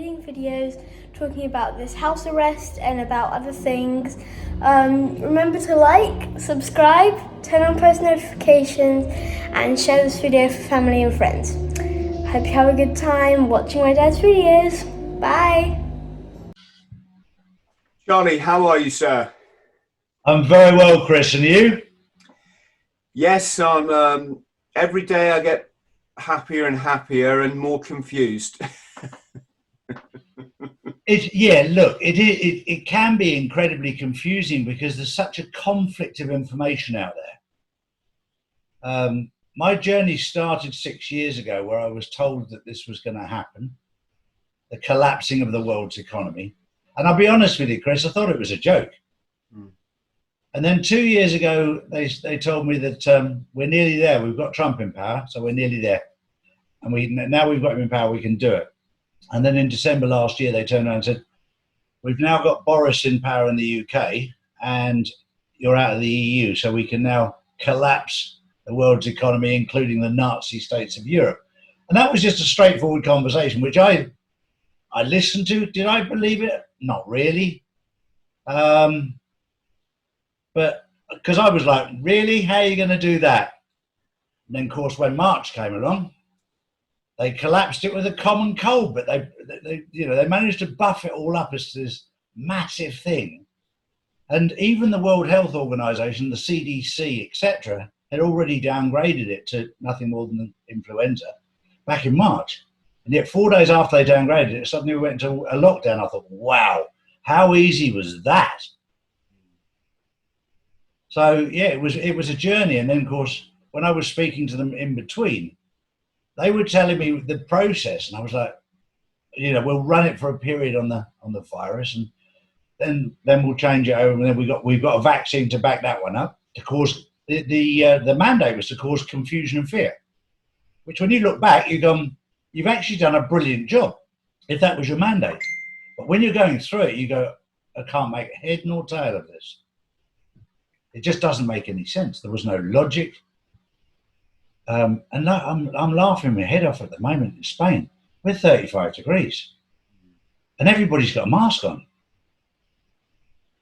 uploading videos talking about this house arrest and about other things. Remember to like, subscribe, turn on post notifications and share this video for family and friends. Hope you have a good time watching my dad's videos. Bye! Charlie, how are you, sir? I'm very well, Chris, and you? Yes, I'm. Every day I get happier and happier and more confused. It can be incredibly confusing because there's such a conflict of information out there. My journey started 6 years ago where I was told that this was going to happen, the collapsing of the world's economy. And I'll be honest with you, Chris, I thought it was a joke. And then 2 years ago, they told me that we're nearly there. We've got Trump in power, so we're nearly there. And now we've got him in power, we can do it. And then in December last year, they turned around and said, we've now got Boris in power in the UK and you're out of the EU, so we can now collapse the world's economy, including the Nazi states of Europe. And that was just a straightforward conversation, which I listened to. Did I believe it? Not really. But because I was like, really? How are you going to do that? And then, of course, when March came along, they collapsed it with a common cold, but they managed to buff it all up as this massive thing. And even the World Health Organization, the CDC, etc., had already downgraded it to nothing more than influenza back in March. And yet 4 days after they downgraded it, suddenly we went into a lockdown. I thought, wow, how easy was that? So yeah, it was a journey. And then, of course, when I was speaking to them in between, they were telling me the process, and I was like, we'll run it for a period on the virus, and then we'll change it over. And then we've got a vaccine to back that one up. To cause the mandate was to cause confusion and fear, which when you look back, you've actually done a brilliant job if that was your mandate. But when you're going through it, you go, I can't make head nor tail of this. It just doesn't make any sense. There was no logic. And I'm laughing my head off at the moment in Spain. We're 35 degrees and everybody's got a mask on.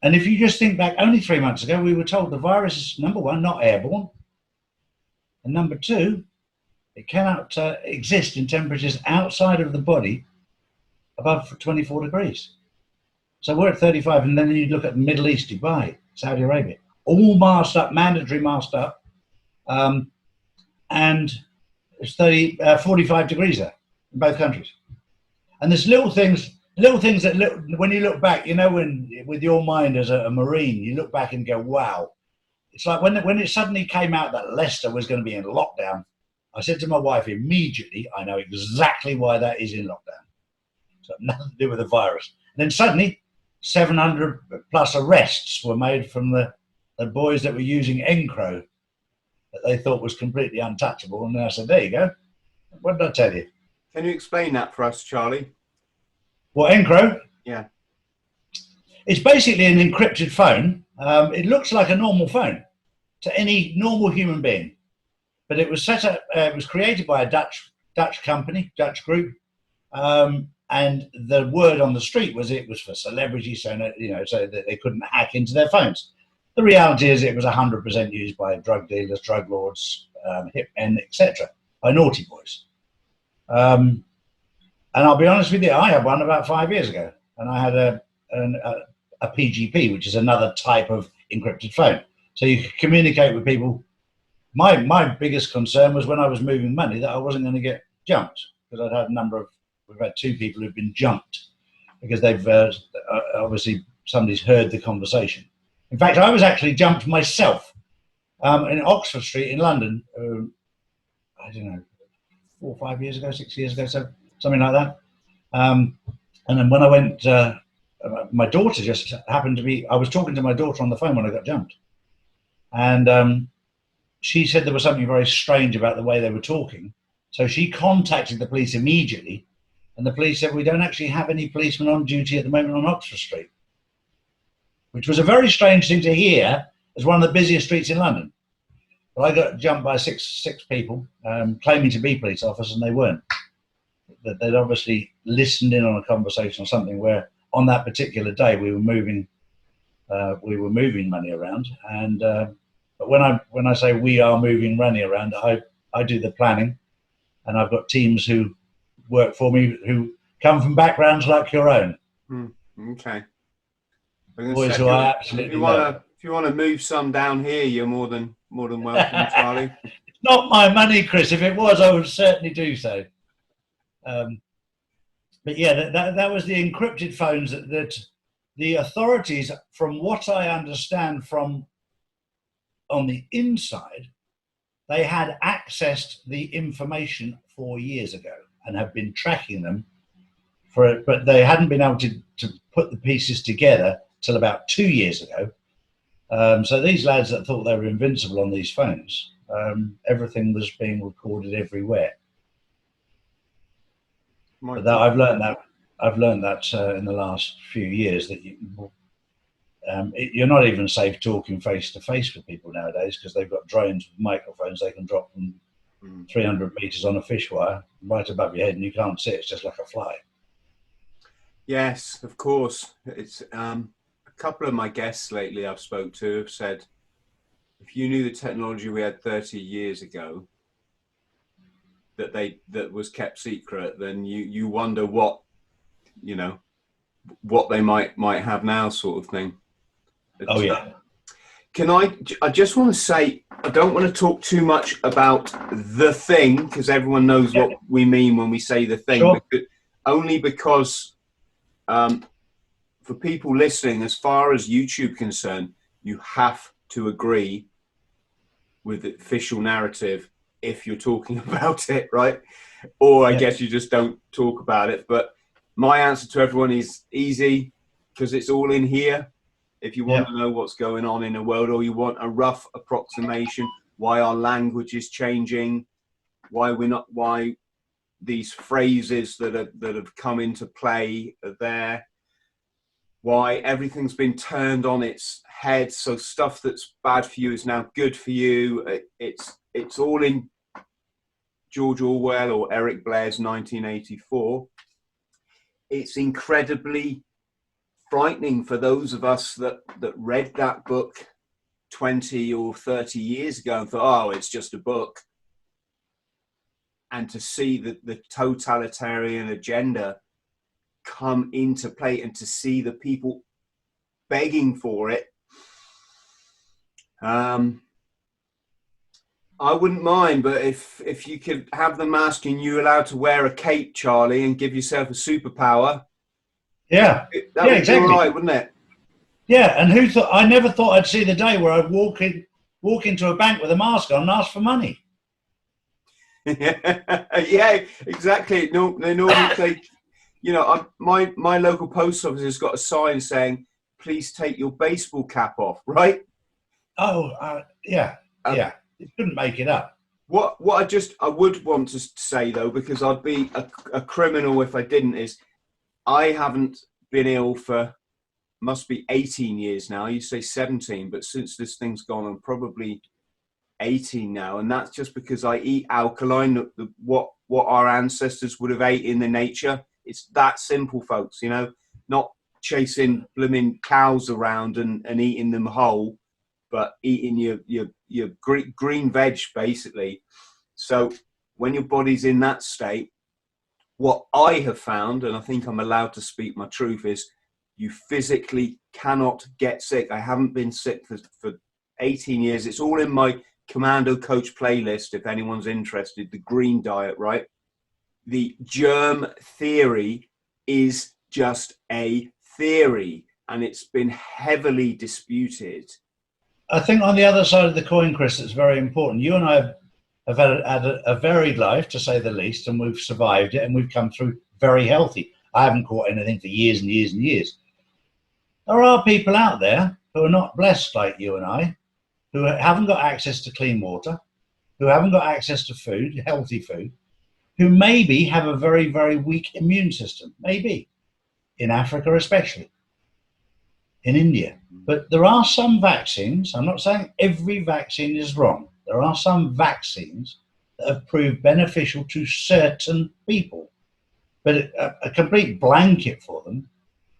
And if you just think back, only 3 months ago, we were told the virus is, number one, not airborne. And number two, it cannot exist in temperatures outside of the body above 24 degrees. So we're at 35. And then you look at the Middle East, Dubai, Saudi Arabia, all masked up, mandatory masked up. And it's 45 degrees there in both countries. And there's little things that when you look back, when with your mind as a Marine, you look back and go, wow. It's like when it suddenly came out that Leicester was going to be in lockdown, I said to my wife immediately, I know exactly why that is in lockdown. It's got nothing to do with the virus. And then suddenly 700 plus arrests were made from the boys that were using Encro that they thought was completely untouchable. And then I said, there you go. What did I tell you? Can you explain that for us, Charlie? What, Encro? Yeah. It's basically an encrypted phone. It looks like a normal phone to any normal human being. But it was set up, it was created by a Dutch company, Dutch group. And the word on the street was it was for celebrities, so that they couldn't hack into their phones. The reality is it was 100% used by drug dealers, drug lords, hitmen, etc., by naughty boys. And I'll be honest with you, I had one about 5 years ago, and I had a PGP, which is another type of encrypted phone. So you could communicate with people. My biggest concern was when I was moving money that I wasn't going to get jumped, because we've had two people who've been jumped because they've obviously somebody's heard the conversation. In fact, I was actually jumped myself in Oxford Street in London, I don't know, 4 or 5 years ago, 6 years ago, so something like that. And then when I went, my daughter just happened to be, I was talking to my daughter on the phone when I got jumped. And she said there was something very strange about the way they were talking. So she contacted the police immediately. And the police said, we don't actually have any policemen on duty at the moment on Oxford Street, which was a very strange thing to hear as one of the busiest streets in London. But I got jumped by six people claiming to be police officers, and they weren't. that they'd obviously listened in on a conversation or something where on that particular day we were moving money around. And but when I say we are moving money around, I do the planning, and I've got teams who work for me who come from backgrounds like your own. Okay. Boys who I absolutely love. If you want to move some down here, you're more than welcome, Charlie. It's not my money, Chris. If it was, I would certainly do so. But yeah, that was the encrypted phones that the authorities, from what I understand from on the inside, they had accessed the information 4 years ago and have been tracking them for it, but they hadn't been able to put the pieces together till about 2 years ago. So these lads that thought they were invincible on these phones, everything was being recorded everywhere. But I've learned that in the last few years that you're not even safe talking face to face with people nowadays, because they've got drones with microphones they can drop from 300 meters on a fish wire right above your head, and you can't see it. It's just like a fly. Yes, of course. It's a couple of my guests lately I've spoke to have said, if you knew the technology we had 30 years ago that was kept secret, then you wonder what they might have now, sort of thing. Oh yeah. I just want to say, I don't want to talk too much about the thing, because everyone knows what we mean when we say the thing. Sure. Only because for people listening, as far as YouTube concerned, you have to agree with the official narrative if you're talking about it, right? Or I guess you just don't talk about it. But my answer to everyone is easy, because it's all in here. If you want to know what's going on in the world, or you want a rough approximation, why our language is changing, why these phrases that have come into play are there, why everything's been turned on its head, so stuff that's bad for you is now good for you. It's all in George Orwell or Eric Blair's 1984. It's incredibly frightening for those of us that read that book 20 or 30 years ago and thought, oh, it's just a book. And to see the totalitarian agenda come into play, and to see the people begging for it, I wouldn't mind. But if you could have the mask and you're allowed to wear a cape, Charlie, and give yourself a superpower, that would be all right, wouldn't it? Yeah, and I never thought I'd see the day where I'd walk into a bank with a mask on and ask for money. Yeah, exactly. No, they normally say, my local post office has got a sign saying, "Please take your baseball cap off." Right? Oh, yeah. You couldn't make it up. What I would want to say though, because I'd be a criminal if I didn't, is I haven't been ill for must be 18 years now. You say 17, but since this thing's gone, I'm probably 18 now, and that's just because I eat alkaline, what our ancestors would have ate in the nature. It's that simple, folks. Not chasing blooming cows around and eating them whole, but eating your green veg basically. So when your body's in that state, what I have found, and I think I'm allowed to speak my truth, is you physically cannot get sick. I haven't been sick for 18 years. It's all in my Commando coach playlist, if anyone's interested, the green diet, right? The germ theory is just a theory, and it's been heavily disputed. I think on the other side of the coin, Chris, it's very important. You and I have had a varied life, to say the least, and we've survived it, and we've come through very healthy. I haven't caught anything for years and years and years. There are people out there who are not blessed like you and I, who haven't got access to clean water, who haven't got access to food, healthy food, who maybe have a very, very weak immune system, maybe, in Africa especially, in India. But there are some vaccines, I'm not saying every vaccine is wrong, there are some vaccines that have proved beneficial to certain people. But a complete blanket for them,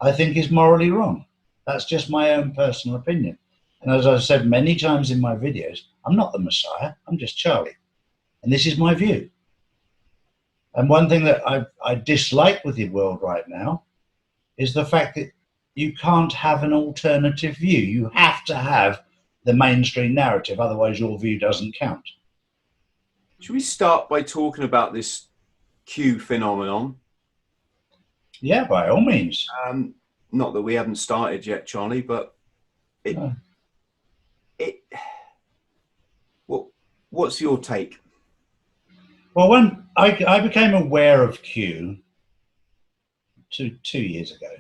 I think, is morally wrong. That's just my own personal opinion. And as I've said many times in my videos, I'm not the Messiah, I'm just Charlie. And this is my view. And one thing that I dislike with the world right now is the fact that you can't have an alternative view. You have to have the mainstream narrative, otherwise your view doesn't count. Should we start by talking about this Q phenomenon? Yeah, by all means. Not that we haven't started yet, Charlie, but what's your take? Well, when I became aware of Q two years ago,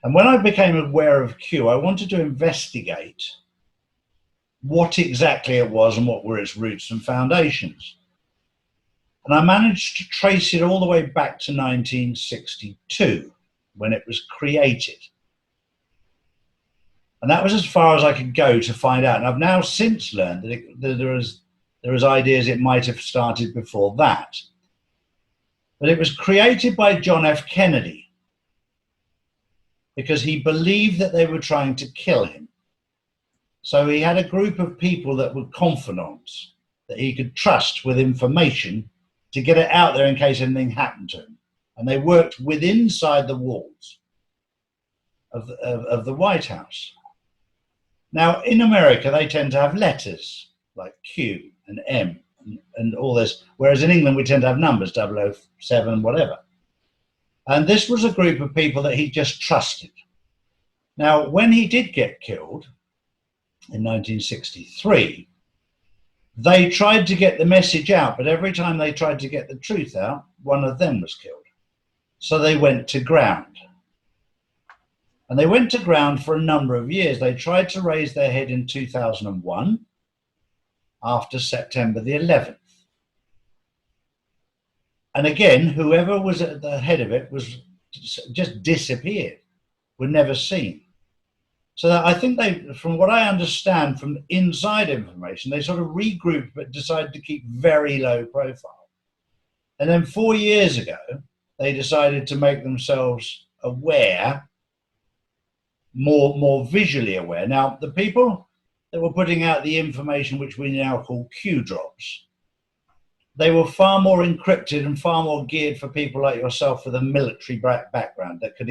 and when I became aware of Q, I wanted to investigate what exactly it was and what were its roots and foundations. And I managed to trace it all the way back to 1962, when it was created. And that was as far as I could go to find out. And I've now since learned that there is ideas it might have started before that. But it was created by John F. Kennedy because he believed that they were trying to kill him. So he had a group of people that were confidants that he could trust with information to get it out there in case anything happened to him. And they worked inside the walls of the White House. Now, in America, they tend to have letters like Q and M and all this, whereas in England, we tend to have numbers, 007, whatever. And this was a group of people that he just trusted. Now, when he did get killed in 1963, they tried to get the message out, but every time they tried to get the truth out, one of them was killed. So they went to ground. And they went to ground for a number of years. They tried to raise their head in 2001 after September the 11th. And again, whoever was at the head of it was just disappeared, were never seen. So that I think they, from what I understand from inside information, they sort of regrouped but decided to keep very low profile. And then 4 years ago, they decided to make themselves aware, more visually aware. Now, the people that were putting out the information, which we now call Q drops, they were far more encrypted and far more geared for people like yourself with a military background that could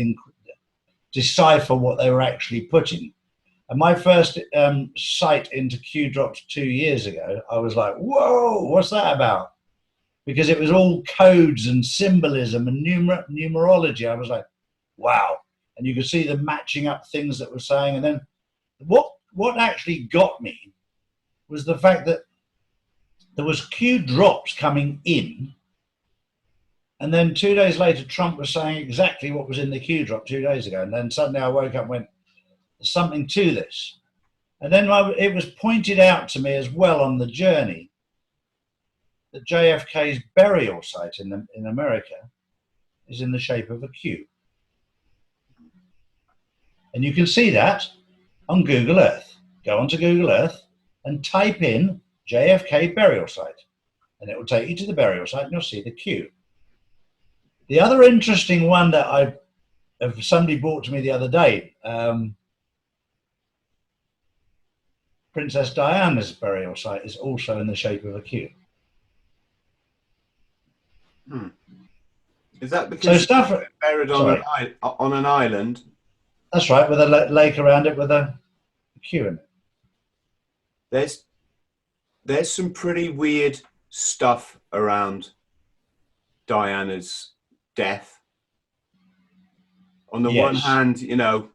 decipher what they were actually putting. And my first sight into Q drops 2 years ago, I was like, whoa, what's that about? Because it was all codes and symbolism and numerology. I was like, wow. And you could see them matching up things that were saying. And then what actually got me was the fact that there was Q drops coming in. And then 2 days later, Trump was saying exactly what was in the Q drop 2 days ago. And then suddenly I woke up and went, there's something to this. And then it was pointed out to me as well on the journey that JFK's burial site in America is in the shape of a Q. And you can see that on Google Earth. Go onto Google Earth and type in JFK burial site. And it will take you to the burial site and you'll see the Q. The other interesting one that somebody brought to me the other day, Princess Diana's burial site is also in the shape of a Q. Is that because so it's buried on an island? That's right, with a lake around it with a Q in it. There's some pretty weird stuff around Diana's death. On the one hand, on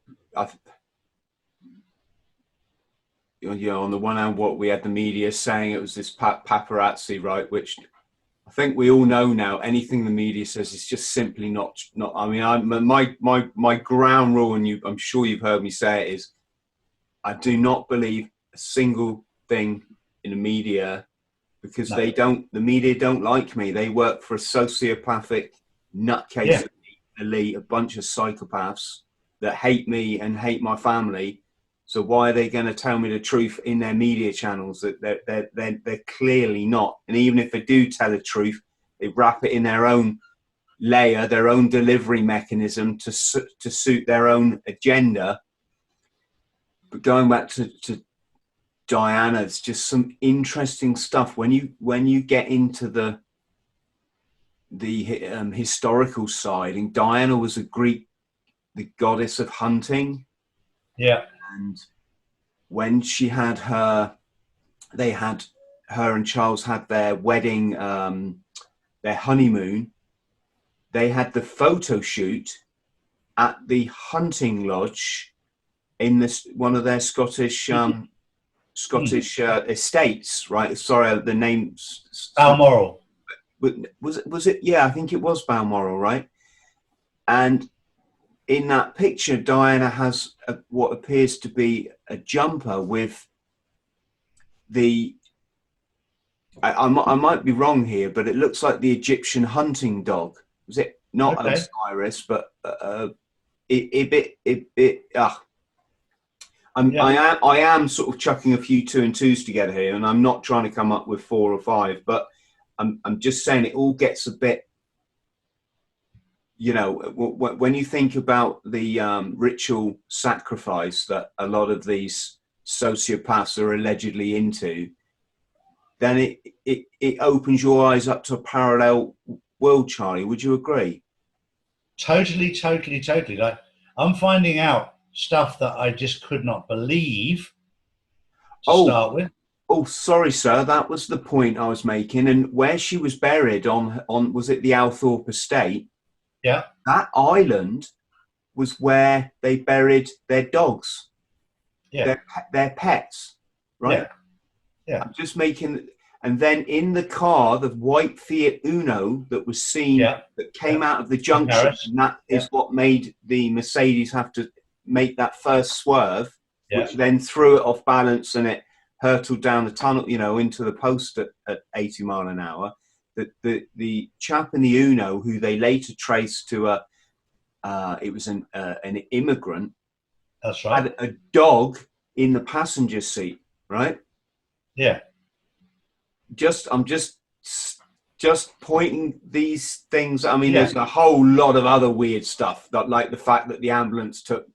the one hand, what we had the media saying it was this paparazzi, right? Which I think we all know now. Anything the media says is just simply not. I mean, my ground rule, and I'm sure you've heard me say it, is I do not believe a single thing in the media because the media don't like me. They work for a sociopathic nutcase elite, a bunch of psychopaths that hate me and hate my family. So why are they going to tell me the truth in their media channels? That they're clearly not. And even if they do tell the truth, they wrap it in their own layer, their own delivery mechanism to suit their own agenda. But going back to Diana, it's just some interesting stuff when you get into the historical side. And Diana was a Greek, the goddess of hunting. Yeah. And when she had her and Charles had their wedding, their honeymoon, they had the photo shoot at the hunting lodge in one of their Scottish estates, right? Sorry, the name's Balmoral. Was it? Yeah, I think it was Balmoral, right? And in that picture, Diana has what appears to be a jumper with I might be wrong here, but it looks like the Egyptian hunting dog. Was it not Osiris, but I am sort of chucking a few 2 and 2s together here, and I'm not trying to come up with 4 or 5, but I'm just saying it all gets a bit, you know, when you think about the ritual sacrifice that a lot of these sociopaths are allegedly into, then it opens your eyes up to a parallel world, Charlie. Would you agree? Totally. Like, I'm finding out stuff that I just could not believe to start with. Oh, sorry, sir. That was the point I was making. And where she was buried on was it the Althorpe estate? Yeah. That island was where they buried their dogs. Yeah. Their pets, right? Yeah. I'm just making, and then in the car, the white Fiat Uno that was seen that came out of the junction, and that is what made the Mercedes have to make that first swerve, which then threw it off balance and it hurtled down the tunnel, you know, into the post at 80 mile an hour. The chap in the Uno, who they later traced to it was an immigrant. That's right. Had a dog in the passenger seat, right? Yeah. I'm just pointing these things. I mean, there's a whole lot of other weird stuff, that, like the fact that the ambulance took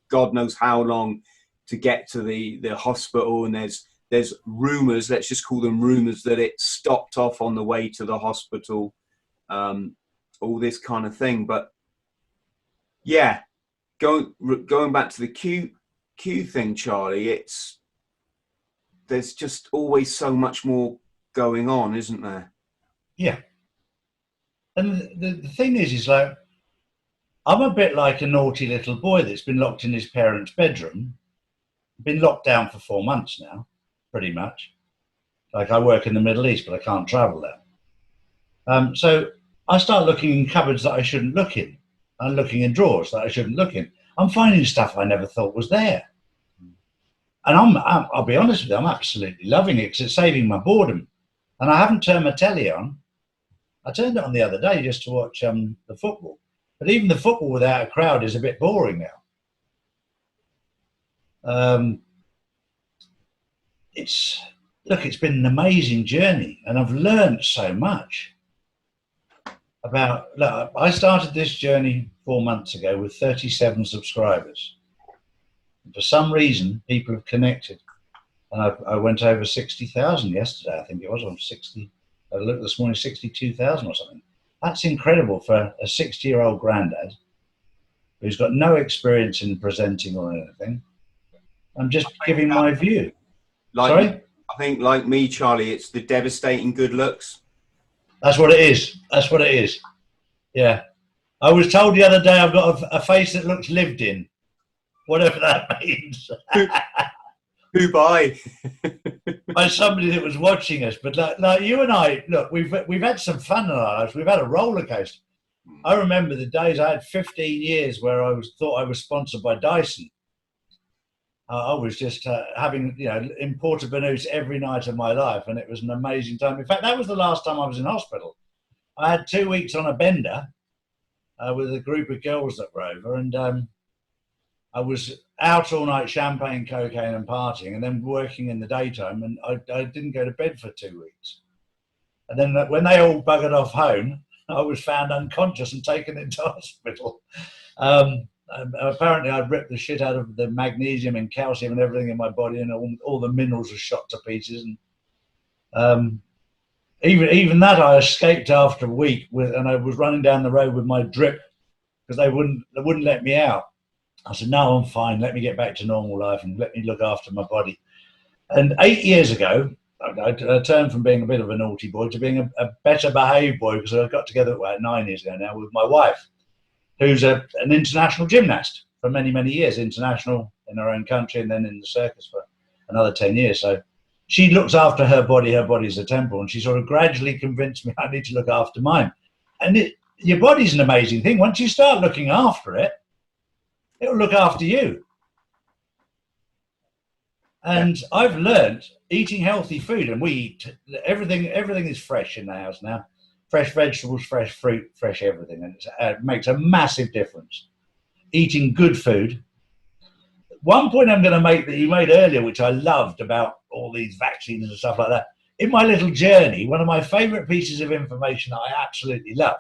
God knows how long to get to the hospital, and there's rumors, let's just call them rumors, that it stopped off on the way to the hospital, all this kind of thing. But yeah, going back to the Q thing, Charlie, there's just always so much more going on, isn't there? Yeah. And the thing is like, I'm a bit like a naughty little boy that's been locked in his parents' bedroom, been locked down for 4 months now, pretty much. Like, I work in the Middle East, but I can't travel there. So I start looking in cupboards that I shouldn't look in, and looking in drawers that I shouldn't look in. I'm finding stuff I never thought was there. And I'll be honest with you, I'm absolutely loving it because it's saving my boredom. And I haven't turned my telly on. I turned it on the other day just to watch the football. But even the football without a crowd is a bit boring now. It's been an amazing journey, and I've learned so much about. Look, I started this journey 4 months ago with 37 subscribers. And for some reason, people have connected, and I went over 60,000 yesterday. I think it was on 60. I looked this morning, 62,000 or something. That's incredible for a 60-year-old granddad who's got no experience in presenting or anything. I'm just giving my view. Sorry? I think, like me, Charlie, it's the devastating good looks. That's what it is. That's what it is. Yeah. I was told the other day I've got a face that looks lived in, whatever that means. Who by? By somebody that was watching us. But like you and I, look, we've had some fun in our lives. We've had a roller coaster. I remember the days I had 15 years where I thought I was sponsored by Dyson. I was just having, in Porta Benus every night of my life, and it was an amazing time. In fact, that was the last time I was in hospital. I had 2 weeks on a bender with a group of girls that were over, and I was out all night, champagne, cocaine, and partying, and then working in the daytime, and I didn't go to bed for 2 weeks. And then when they all buggered off home, I was found unconscious and taken into hospital. And apparently I'd ripped the shit out of the magnesium and calcium and everything in my body, and all the minerals were shot to pieces. And even that I escaped after a week, and I was running down the road with my drip because they wouldn't let me out. I said, no, I'm fine. Let me get back to normal life and let me look after my body. And 8 years ago, I turned from being a bit of a naughty boy to being a better behaved boy, because I got together about 9 years ago now with my wife, who's an international gymnast for many, many years, international in her own country and then in the circus for another 10 years. So she looks after her body. Her body's a temple. And she sort of gradually convinced me I need to look after mine. And your body's an amazing thing. Once you start looking after it, it'll look after you. And I've learned eating healthy food, and we eat everything is fresh in the house now. Fresh vegetables, fresh fruit, fresh everything. And it makes a massive difference. Eating good food. One point I'm going to make that you made earlier, which I loved about all these vaccines and stuff like that. In my little journey, one of my favorite pieces of information that I absolutely love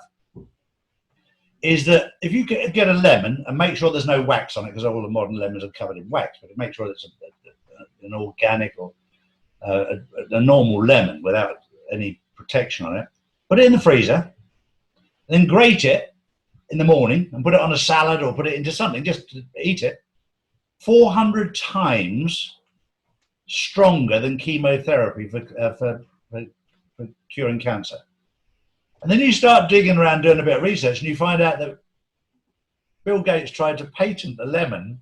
is that if you get a lemon and make sure there's no wax on it, because all the modern lemons are covered in wax, but make sure it's an organic or a normal lemon without any protection on it. Put it in the freezer, then grate it in the morning and put it on a salad or put it into something, just to eat it. 400 times stronger than chemotherapy for curing cancer. And then you start digging around doing a bit of research and you find out that Bill Gates tried to patent the lemon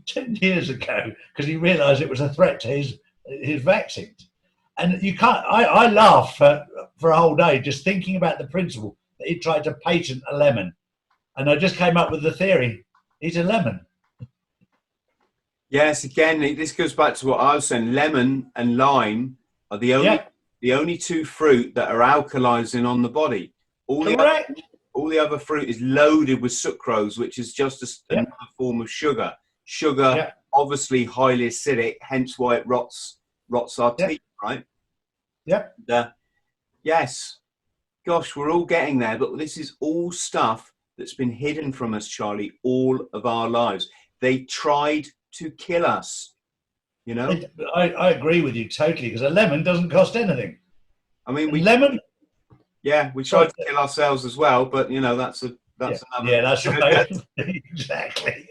10 years ago because he realized it was a threat to his vaccines. And you can't, I laugh for a whole day just thinking about the principle that he tried to patent a lemon. And I just came up with the theory, it's a lemon. Yes, again, this goes back to what I was saying. Lemon and lime are the only two fruit that are alkalizing on the body. All the other fruit is loaded with sucrose, which is just another form of sugar. Sugar, obviously highly acidic, hence why it rots our teeth, right? Yep. Yes. Gosh, we're all getting there, but this is all stuff that's been hidden from us, Charlie, all of our lives. They tried to kill us, you know? I agree with you totally, because a lemon doesn't cost anything. I mean, we tried to kill ourselves as well, but you know, that's another. Yeah, that's right. Exactly.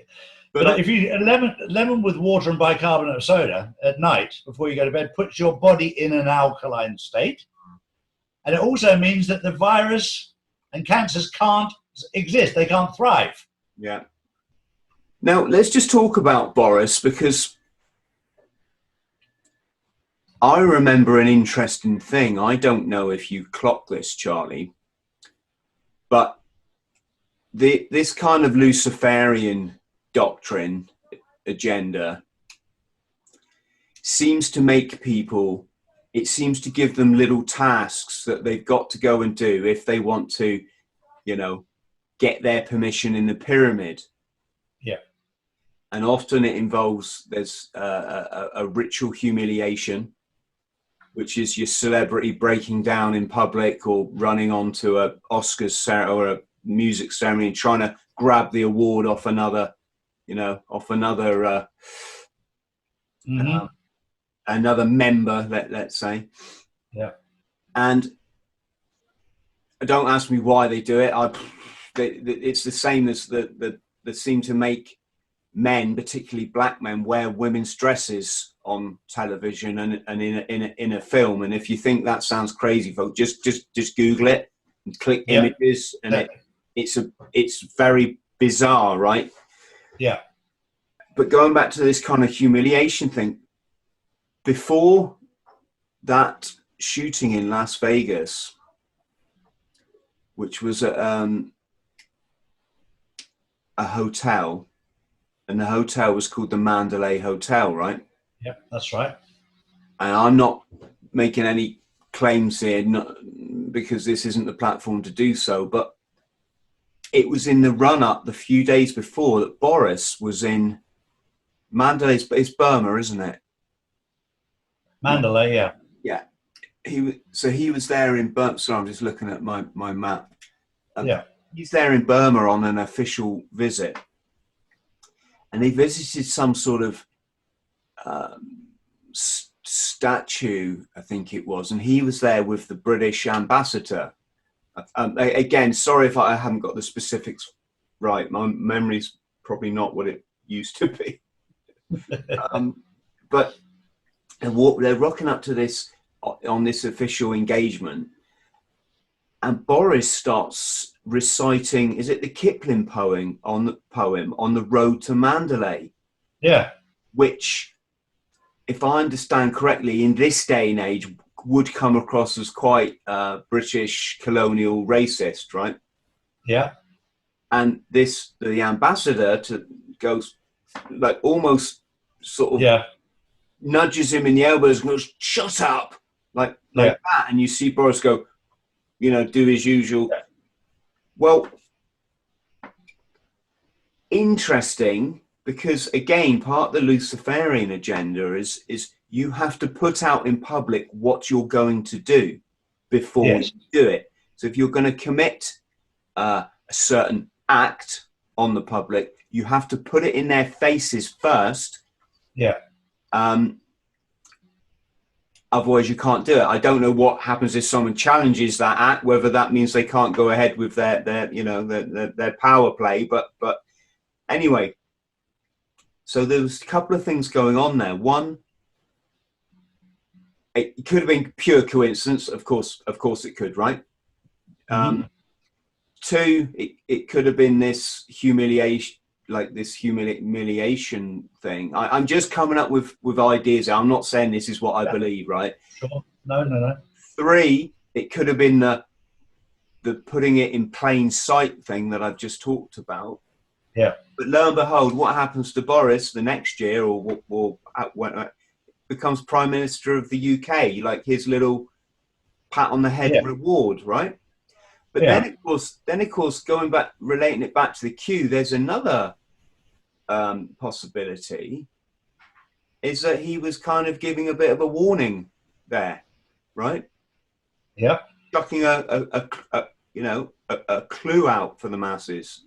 But if you lemon with water and bicarbonate of soda at night before you go to bed puts your body in an alkaline state, and it also means that the virus and cancers can't exist; they can't thrive. Yeah. Now let's just talk about Boris, because I remember an interesting thing. I don't know if you clock this, Charlie, but this kind of Luciferian doctrine agenda seems to make people, it seems to give them little tasks that they've got to go and do if they want to, you know, get their permission in the pyramid. Yeah. And often it involves, there's a ritual humiliation, which is your celebrity breaking down in public or running onto a Oscars or a music ceremony and trying to grab the award off another, you know, another member, let's say. Yeah. And don't ask me why they do it. It's the same as that seem to make men, particularly black men, wear women's dresses on television and in a film. And if you think that sounds crazy, folks, just Google it and click images, and it's very bizarre, right? Yeah. But going back to this kind of humiliation thing, before that shooting in Las Vegas, which was a hotel, and the hotel was called the Mandalay Hotel, right? Yeah, that's right. And I'm not making any claims here, because this isn't the platform to do so, but it was in the run-up, the few days before, that Boris was in Mandalay. It's Burma, isn't it? Mandalay, yeah. Yeah. he was there in Burma. So I'm just looking at my map. Yeah. He's there in Burma on an official visit, and he visited some sort of statue, I think it was, and he was there with the British ambassador. Again, sorry if I haven't got the specifics right. My memory's probably not what it used to be. But they're rocking up to this on this official engagement, and Boris starts reciting, is it the Kipling poem on the road to Mandalay? Yeah. Which, if I understand correctly, in this day and age would come across as quite British colonial racist, right? Yeah. And the ambassador goes like almost sort of nudges him in the elbows and goes, "Shut up," like that, and you see Boris go, do his usual. Yeah. Well, interesting, because again, part of the Luciferian agenda is you have to put out in public what you're going to do before you do it. So if you're going to commit a certain act on the public, you have to put it in their faces first. Yeah. Otherwise, you can't do it. I don't know what happens if someone challenges that act, whether that means they can't go ahead with their power play. But anyway, so there was a couple of things going on there. One, it could have been pure coincidence. Of course it could, right? Two, it could have been this humiliation, like this humiliation thing. I'm just coming up with ideas. I'm not saying this is what I believe, right? Sure. No. Three, it could have been the putting it in plain sight thing that I've just talked about. Yeah. But lo and behold, what happens to Boris the next year, or when becomes Prime Minister of the UK, like his little pat on the head reward, right? But then of course, going back, relating it back to the Q, there's another possibility, is that he was kind of giving a bit of a warning there, right? Yeah. Chucking a clue out for the masses.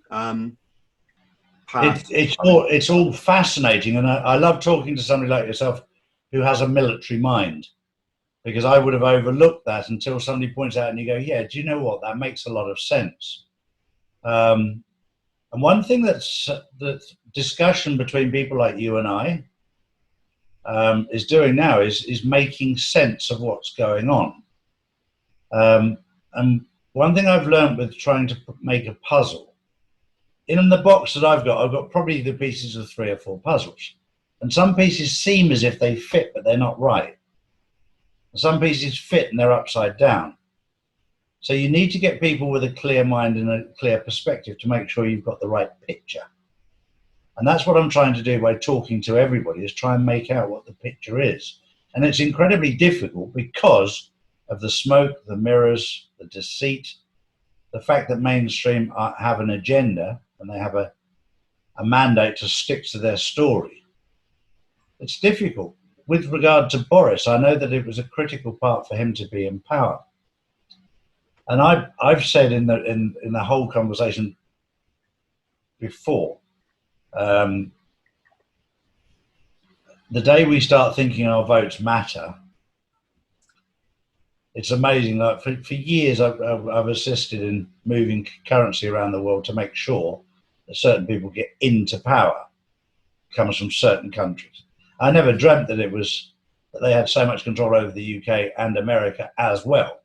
It's all fascinating, and I love talking to somebody like yourself who has a military mind, because I would have overlooked that until somebody points out and you go, yeah, do you know what? That makes a lot of sense. And one thing that's discussion between people like you and I is doing now is making sense of what's going on. And one thing I've learned with trying to make a puzzle, in the box that I've got probably the pieces of 3 or 4 puzzles. And some pieces seem as if they fit, but they're not right. Some pieces fit and they're upside down. So you need to get people with a clear mind and a clear perspective to make sure you've got the right picture. And that's what I'm trying to do by talking to everybody, is try and make out what the picture is. And it's incredibly difficult because of the smoke, the mirrors, the deceit, the fact that mainstream have an agenda and they have a mandate to stick to their story. It's difficult. With regard to Boris, I know that it was a critical part for him to be in power. And I've said in the whole conversation before, the day we start thinking our votes matter, it's amazing. Like for years, I've assisted in moving currency around the world to make sure that certain people get into power. It comes from certain countries. I never dreamt that that they had so much control over the UK and America as well.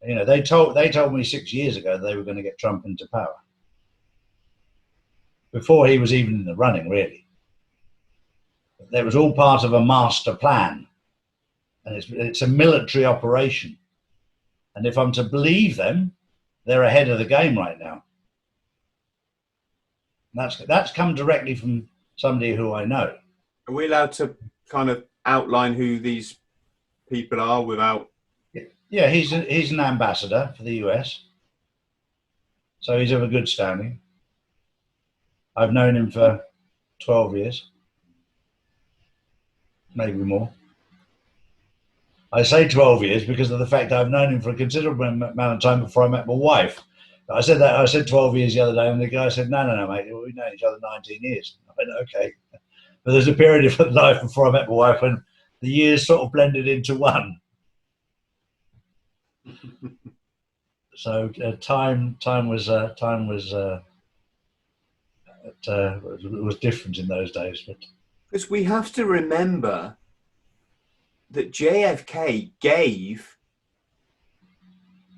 You know, they told me 6 years ago they were going to get Trump into power before he was even in the running, really. It was all part of a master plan, and it's a military operation. And if I'm to believe them, they're ahead of the game right now. And that's come directly from somebody who I know. Are we allowed to kind of outline who these people are without? Yeah, he's an ambassador for the US, so he's of a good standing. I've known him for 12 years, maybe more. I say 12 years because of the fact I've known him for a considerable amount of time before I met my wife. I said 12 years the other day, and the guy said, no, mate, we've known each other 19 years. I went, okay. But there's a period of life before I met my wife when the years sort of blended into one. So time was different in those days. But because we have to remember that JFK gave,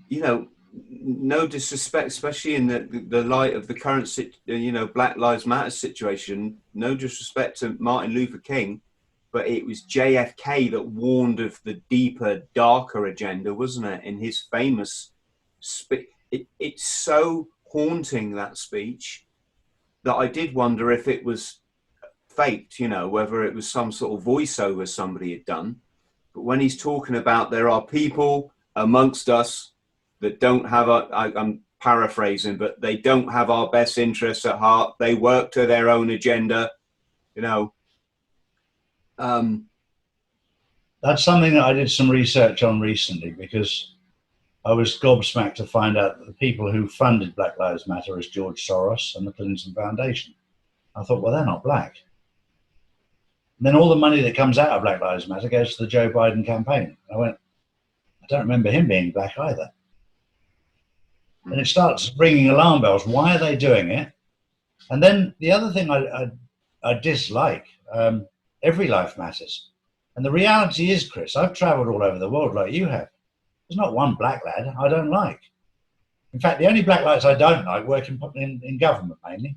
you know, no disrespect, especially in the light of the current, you know, Black Lives Matter situation, no disrespect to Martin Luther King, but it was JFK that warned of the deeper, darker agenda, wasn't it? In his famous speech. It's so haunting, that speech, that I did wonder if it was faked, you know, whether it was some sort of voiceover somebody had done. But when he's talking about there are people amongst us that don't have I'm paraphrasing, but they don't have our best interests at heart. They work to their own agenda, you know. That's something that I did some research on recently, because I was gobsmacked to find out that the people who funded Black Lives Matter is George Soros and the Clinton Foundation. I thought, well, they're not black. And then all the money that comes out of Black Lives Matter goes to the Joe Biden campaign. I went, I don't remember him being black either. And it starts ringing alarm bells. Why are they doing it? And then the other thing I dislike, every life matters. And the reality is, Chris, I've traveled all over the world like you have. There's not one black lad I don't like. In fact, the only black lads I don't like work in government mainly.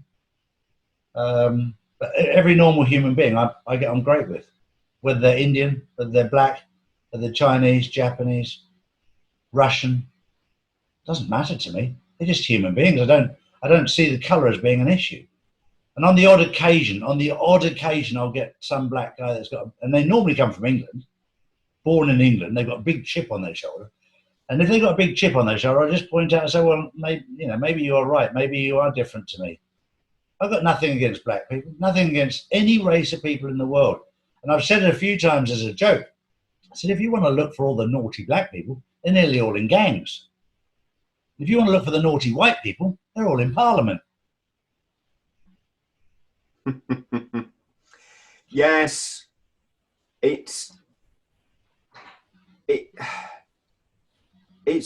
But every normal human being I get on great with, whether they're Indian, whether they're black, whether they're Chinese, Japanese, Russian. Doesn't matter to me. They're just human beings. I don't see the colour as being an issue. And on the odd occasion, I'll get some black guy that's got, and they normally come from England, born in England. They've got a big chip on their shoulder. And if they've got a big chip on their shoulder, I just point out and say, well, maybe you are right. Maybe you are different to me. I've got nothing against black people, nothing against any race of people in the world. And I've said it a few times as a joke. I said, if you want to look for all the naughty black people, they're nearly all in gangs. If you want to look for the naughty white people, they're all in Parliament. Yes, it's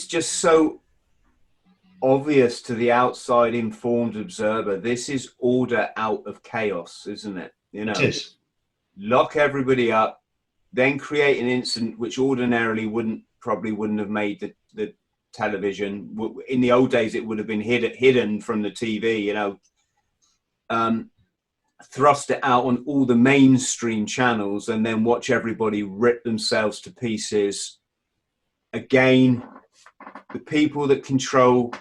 just so obvious to the outside informed observer. This is order out of chaos, isn't it? You know, It is. Lock everybody up, then create an incident which ordinarily probably wouldn't have made the television. In the old days, it would have been hidden from the TV, you know. Thrust it out on all the mainstream channels and then watch everybody rip themselves to pieces. Again, the people that control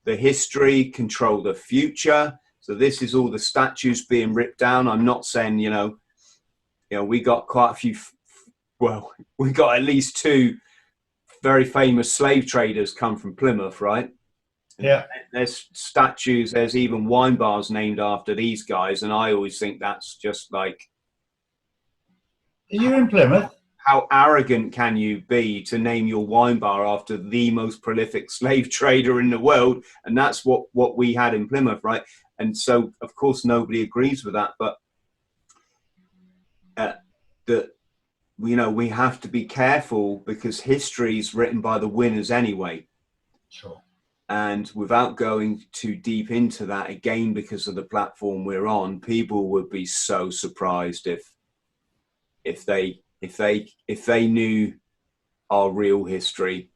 the history control the future. So this is all the statues being ripped down. I'm not saying, you know, we got quite a few, well, we got at least 2 very famous slave traders come from Plymouth, right? Yeah. There's statues, there's even wine bars named after these guys. And I always think that's just like, Are you in Plymouth? how arrogant can you be to name your wine bar after the most prolific slave trader in the world? And that's what we had in Plymouth, right? And so, of course, nobody agrees with that. But we have to be careful, because history is written by the winners anyway. Sure. And without going too deep into that, again, because of the platform we're on, people would be so surprised if they knew our real history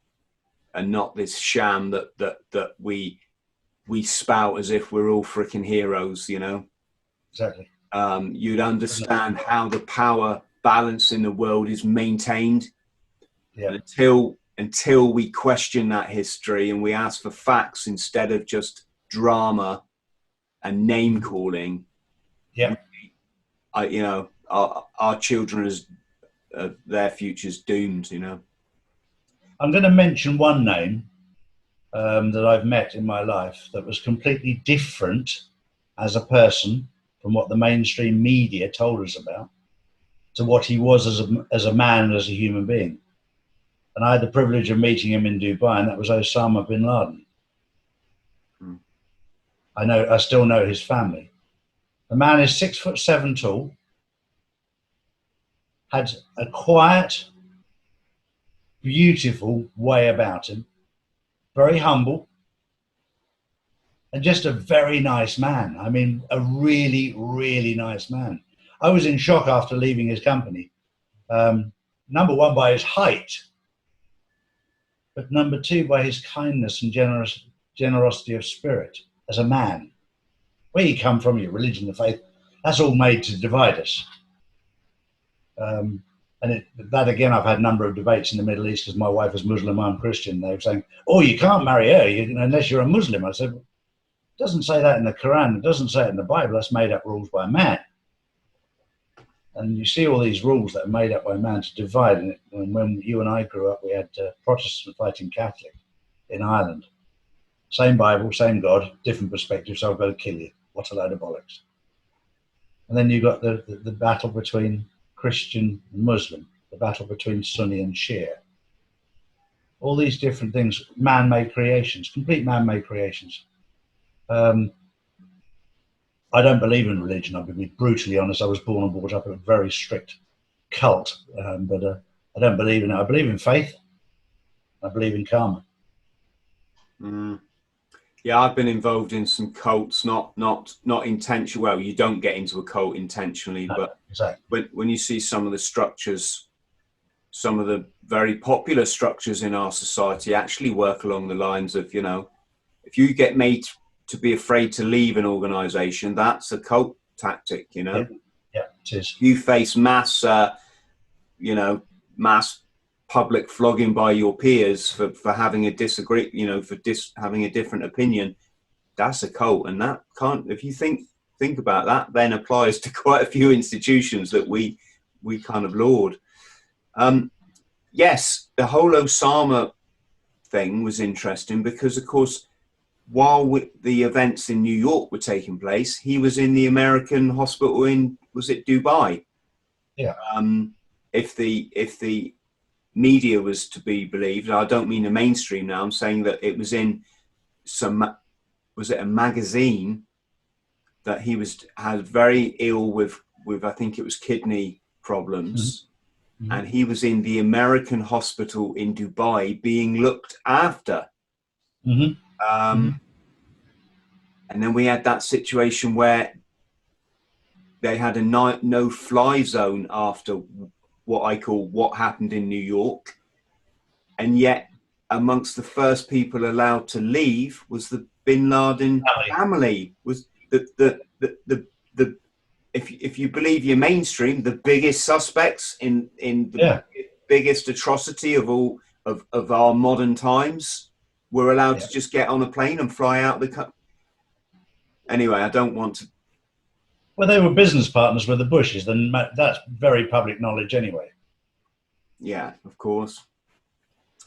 and not this sham that we spout as if we're all freaking heroes, you know. Exactly. You'd understand how the power balance in the world is maintained. Yeah. Until we question that history and we ask for facts instead of just drama and name calling. Yeah. Our children their future's doomed, you know. I'm going to mention one name that I've met in my life that was completely different as a person from what the mainstream media told us about to what he was as a man, as a human being. And I had the privilege of meeting him in Dubai, and that was Osama bin Laden. Hmm. I still know his family. The man is 6'7" tall, had a quiet, beautiful way about him, very humble, and just a very nice man. I mean, a really, really nice man. I was in shock after leaving his company. Number one, by his height, but number two, by his kindness and generosity of spirit as a man. Where you come from, your religion, the faith, that's all made to divide us. That again, I've had a number of debates in the Middle East because my wife is Muslim, I'm Christian. They were saying, "Oh, you can't marry her unless you're a Muslim." I said, "It doesn't say that in the Quran. It doesn't say it in the Bible. That's made up rules by man." And you see all these rules that are made up by man to divide. And when you and I grew up, we had Protestant fighting Catholic in Ireland. Same Bible, same God, different perspective. So I've got to kill you. What a load of bollocks. And then you've got the battle between Christian and Muslim, the battle between Sunni and Shia. All these different things, man-made creations, complete man-made creations. I don't believe in religion. I'm going to be brutally honest. I was born and brought up in a very strict cult, but I don't believe in it. I believe in faith. I believe in karma. Mm. Yeah, I've been involved in some cults, not intentional. Well, you don't get into a cult intentionally, No, but exactly. when you see some of the structures, some of the very popular structures in our society actually work along the lines of, if you get made to be afraid to leave an organization, that's a cult tactic, Yeah, it is. You face mass public flogging by your peers for having a having a different opinion. That's a cult, and that can't. If you think about that, then applies to quite a few institutions that we kind of laud. Yes, the whole Osama thing was interesting because, of course, while the events in New York were taking place, he was in the American hospital in, was it Dubai? Yeah. If the media was to be believed, I don't mean the mainstream now, I'm saying that it was in was it a magazine that he had very ill with I think it was kidney problems. Mm-hmm. And he was in the American hospital in Dubai being looked after. Mm-hmm. And then we had that situation where they had a no-fly zone after what happened in New York. And yet amongst the first people allowed to leave was the Bin Laden family. Was if you believe your mainstream, the biggest suspects in the biggest atrocity of all of our modern times were allowed to just get on a plane and fly out the country. Anyway, I don't want to. Well, they were business partners with the Bushes, then that's very public knowledge anyway. Yeah, of course.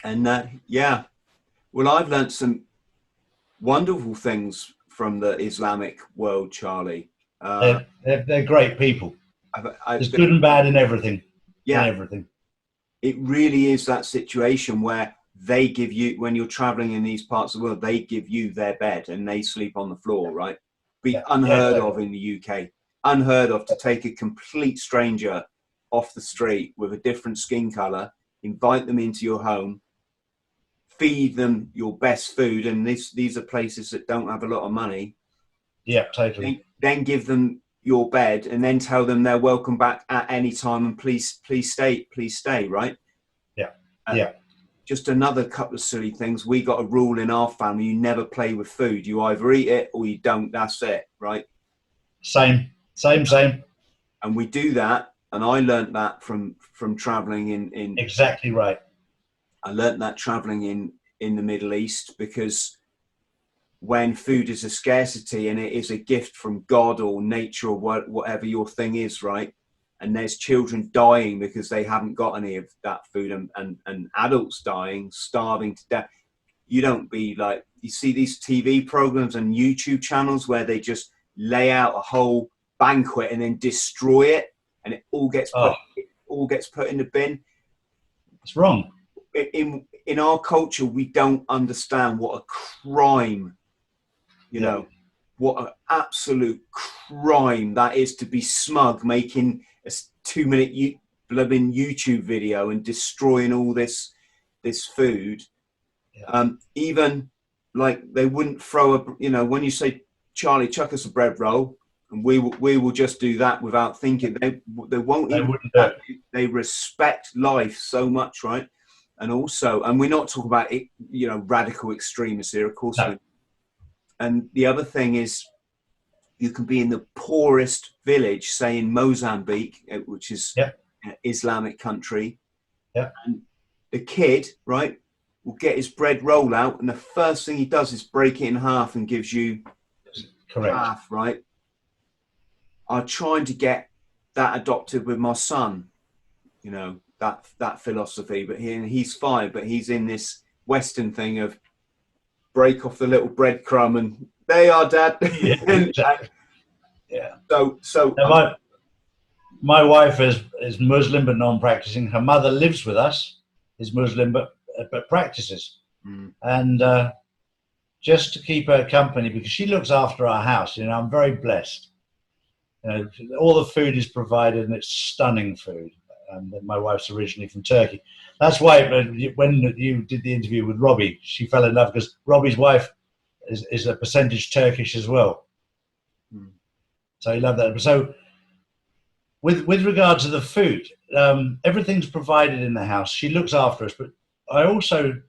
And well, I've learned some wonderful things from the Islamic world, Charlie. They're great people. There's good and bad in everything. Yeah, in everything. It really is that situation where they give you, when you're traveling in these parts of the world, they give you their bed and they sleep on the floor, right? Be unheard of in the UK. Unheard of to take a complete stranger off the street with a different skin color, invite them into your home, feed them your best food, and these are places that don't have a lot of money. Yeah, totally. Then give them your bed and then tell them they're welcome back at any time and please stay, right? Yeah. Just another couple of silly things. We got a rule in our family: you never play with food. You either eat it or you don't. That's it, right? Same. And we do that, and I learned that from traveling in. Exactly right. I learned that traveling in the Middle East, because when food is a scarcity and it is a gift from God or nature or whatever your thing is, right? And there's children dying because they haven't got any of that food, and adults dying, starving to death. You don't be like, you see these TV programs and YouTube channels where they just lay out a whole banquet and then destroy it, and it all gets put in the bin. It's wrong. in our culture, we don't understand what a crime, you know, what an absolute crime that is to be smug, making a 2-minute blooming YouTube video and destroying all this food. Even like they wouldn't throw a, you know, when you say, Charlie, chuck us a bread roll, and we will just do that without thinking. They won't even do that. They respect life so much, right? And also, and we're not talking about it, you know, radical extremists here, of course. No. And the other thing is, you can be in the poorest village, say in Mozambique, which is an Islamic country. And the kid, right, will get his bread roll out, and the first thing he does is break it in half and gives you half, right? I'm trying to get that adopted with my son, you know, that philosophy. But he's 5, but he's in this Western thing of break off the little breadcrumb and they are, Dad. So now my wife is Muslim but non-practicing. Her mother lives with us, is Muslim but practices, and just to keep her company, because she looks after our house. You know, I'm very blessed. You know, all the food is provided, and it's stunning food. And my wife's originally from Turkey. That's why when you did the interview with Robbie, she fell in love, because Robbie's wife is a percentage Turkish as well. So I love that. So with regard to the food, everything's provided in the house. She looks after us, but I also,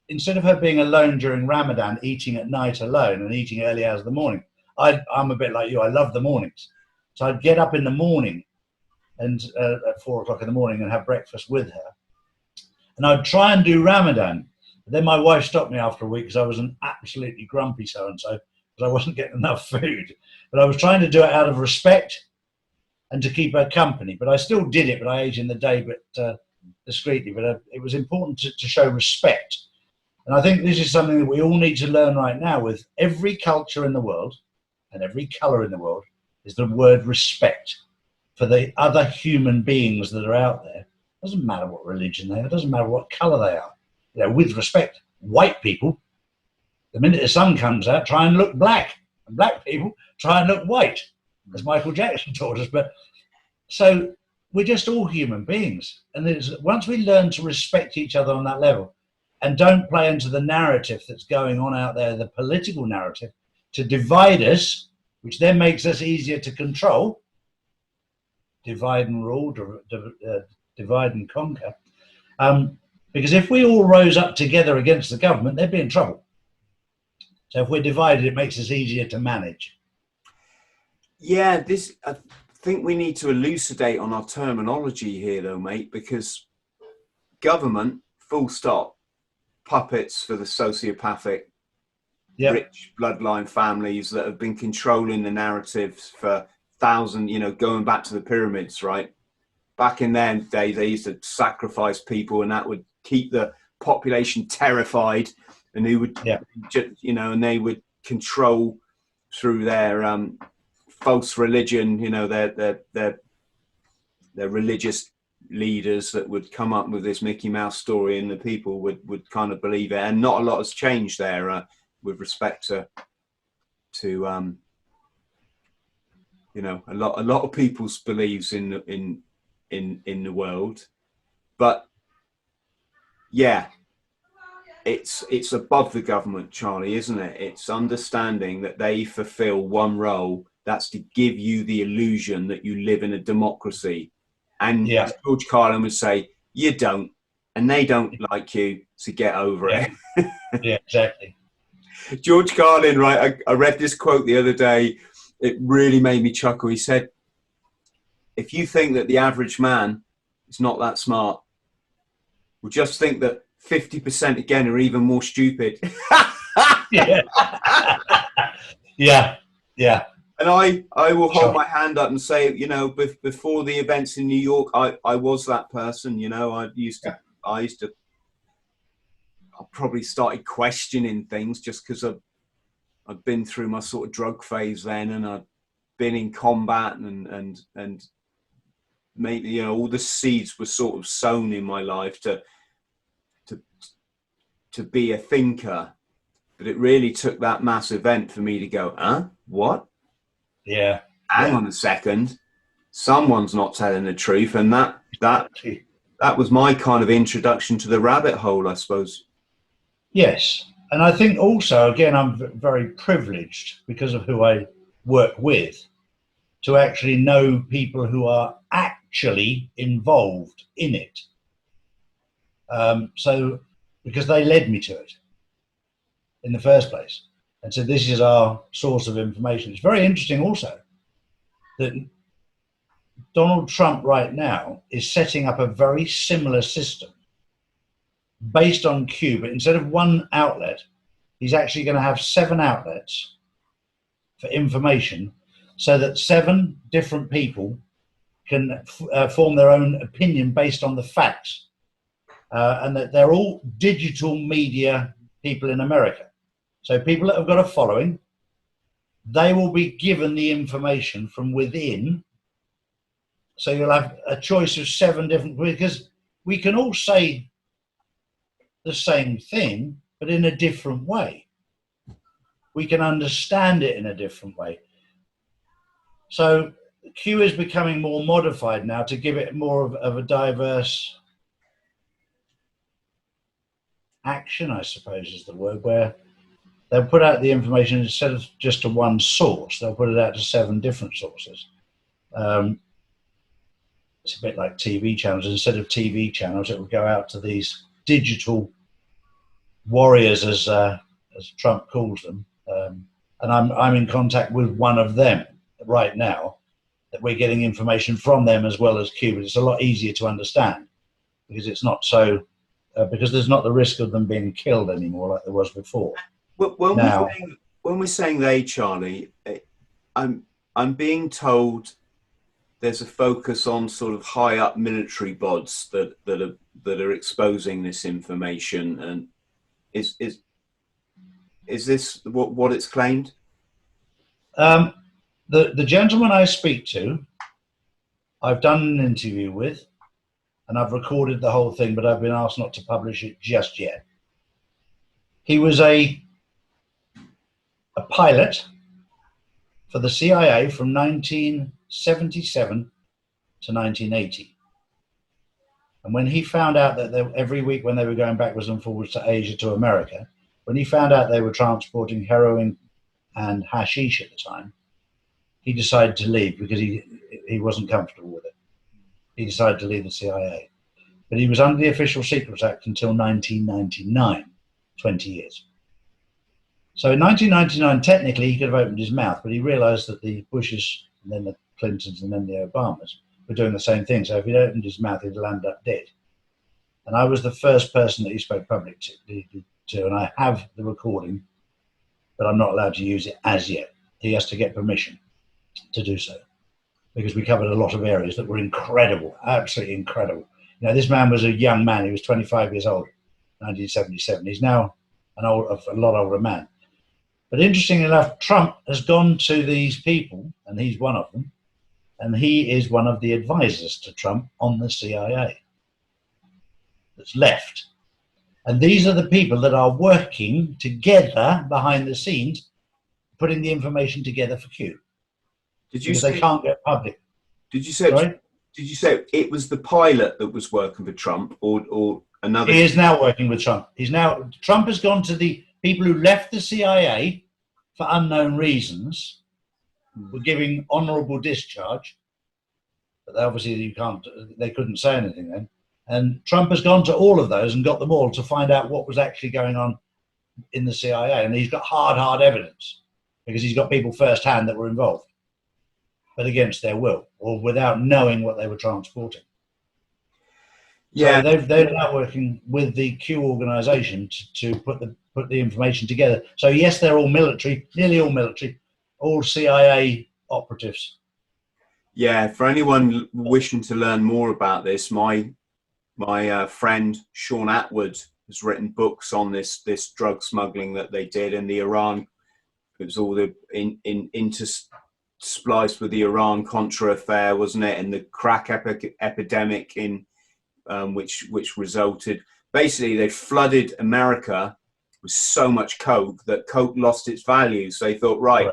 instead of her being alone during Ramadan, eating at night alone and eating early hours of the morning, I'm a bit like you. I love the mornings. So I'd get up in the morning and at 4 o'clock in the morning and have breakfast with her. And I'd try and do Ramadan. But then my wife stopped me after a week because I was an absolutely grumpy so-and-so, because I wasn't getting enough food. But I was trying to do it out of respect and to keep her company. But I still did it, but I ate in the day, but discreetly. But it was important to show respect. And I think this is something that we all need to learn right now. With every culture in the world and every color in the world, is the word respect for the other human beings that are out there. It doesn't matter what religion they are, it doesn't matter what color they are. You know, with respect, white people, the minute the sun comes out, try and look black, and black people try and look white, as Michael Jackson taught us. But so we're just all human beings, and once we learn to respect each other on that level, and don't play into the narrative that's going on out there, the political narrative, to divide us, which then makes us easier to control. Divide and rule, divide and conquer. Because if we all rose up together against the government, they'd be in trouble. So if we're divided, it makes us easier to manage. Yeah, I think we need to elucidate on our terminology here, though, mate, because government, full stop, puppets for the sociopathic, rich bloodline families that have been controlling the narratives for thousands, you know, going back to the pyramids, right? Back in their day, they used to sacrifice people, and that would keep the population terrified, and who would, you know, and they would control through their false religion, you know, their religious leaders that would come up with this Mickey Mouse story, and the people would kind of believe it. And not a lot has changed there with respect to you know, a lot of people's beliefs in the world. But yeah, it's above the government, Charlie, isn't it? It's understanding that they fulfill one role, that's to give you the illusion that you live in a democracy. And as George Carlin would say, you don't, and they don't like you, so get over it. Yeah, exactly. George Carlin, right? I read this quote the other day. It really made me chuckle. He said, if you think that the average man is not that smart, well, just think that 50% again are even more stupid. Yeah. Yeah. And I will hold my hand up and say, you know, before the events in New York, I was that person. You know, I probably started questioning things just because I'd been through my sort of drug phase then, and I'd been in combat, and maybe, you know, all the seeds were sort of sown in my life to to be a thinker, but it really took that mass event for me to go, huh? What? Yeah. Hang on a second. Someone's not telling the truth. And that was my kind of introduction to the rabbit hole, I suppose. Yes. And I think also, again, I'm very privileged because of who I work with to actually know people who are actually involved in it. So, because they led me to it in the first place. And so this is our source of information. It's very interesting also that Donald Trump right now is setting up a very similar system based on Q, but instead of one outlet, he's actually going to have 7 outlets for information so that 7 different people can form their own opinion based on the facts. And that they're all digital media people in America. So people that have got a following, they will be given the information from within. So you'll have a choice of 7 different, because we can all say the same thing, but in a different way. We can understand it in a different way. So Q is becoming more modified now to give it more of a diverse action, I suppose is the word, where they'll put out the information instead of just to one source, they'll put it out to 7 different sources. It's a bit like TV channels. Instead of TV channels, it will go out to these digital warriors, as Trump calls them. And I'm in contact with one of them right now, that we're getting information from them as well as Q. But it's a lot easier to understand because it's not so, because there's not the risk of them being killed anymore like there was before. When we're saying they, Charlie, I'm being told there's a focus on sort of high up military bods that are exposing this information, and is this what it's claimed? The gentleman I speak to, I've done an interview with, and I've recorded the whole thing, but I've been asked not to publish it just yet. He was a pilot for the CIA from 1977 to 1980. And when he found out that every week when they were going backwards and forwards to Asia to America, when he found out they were transporting heroin and hashish at the time, he decided to leave because he wasn't comfortable with it. He decided to leave the CIA. But he was under the Official Secrets Act until 1999, 20 years. So in 1999, technically, he could have opened his mouth, but he realized that the Bushes, and then the Clintons, and then the Obamas were doing the same thing. So if he'd opened his mouth, he'd land up dead. And I was the first person that he spoke publicly to, and I have the recording, but I'm not allowed to use it as yet. He has to get permission to do so, because we covered a lot of areas that were incredible, absolutely incredible. You know, this man was a young man. He was 25 years old, 1977. He's now a lot older man. But interestingly enough, Trump has gone to these people, and he's one of them, and he is one of the advisors to Trump on the CIA that's left. And these are the people that are working together behind the scenes, putting the information together for Q. Because they can't get public. Did you say it was the pilot that was working for Trump, or another? He is now working with Trump. Trump has gone to the people who left the CIA for unknown reasons, were giving honourable discharge, but obviously they couldn't say anything then. And Trump has gone to all of those and got them all to find out what was actually going on in the CIA. And he's got hard evidence because he's got people firsthand that were involved, but against their will or without knowing what they were transporting. Yeah, so they're now working with the Q organization to put the information together. So yes, they're all military, nearly all military, all CIA operatives. Yeah, for anyone wishing to learn more about this, my friend Sean Atwood has written books on this drug smuggling that they did in the Iran. It was all interspliced with the Iran Contra affair, wasn't it? And the crack epidemic in which resulted. basically they flooded America with so much coke that coke lost its value. So they thought, right,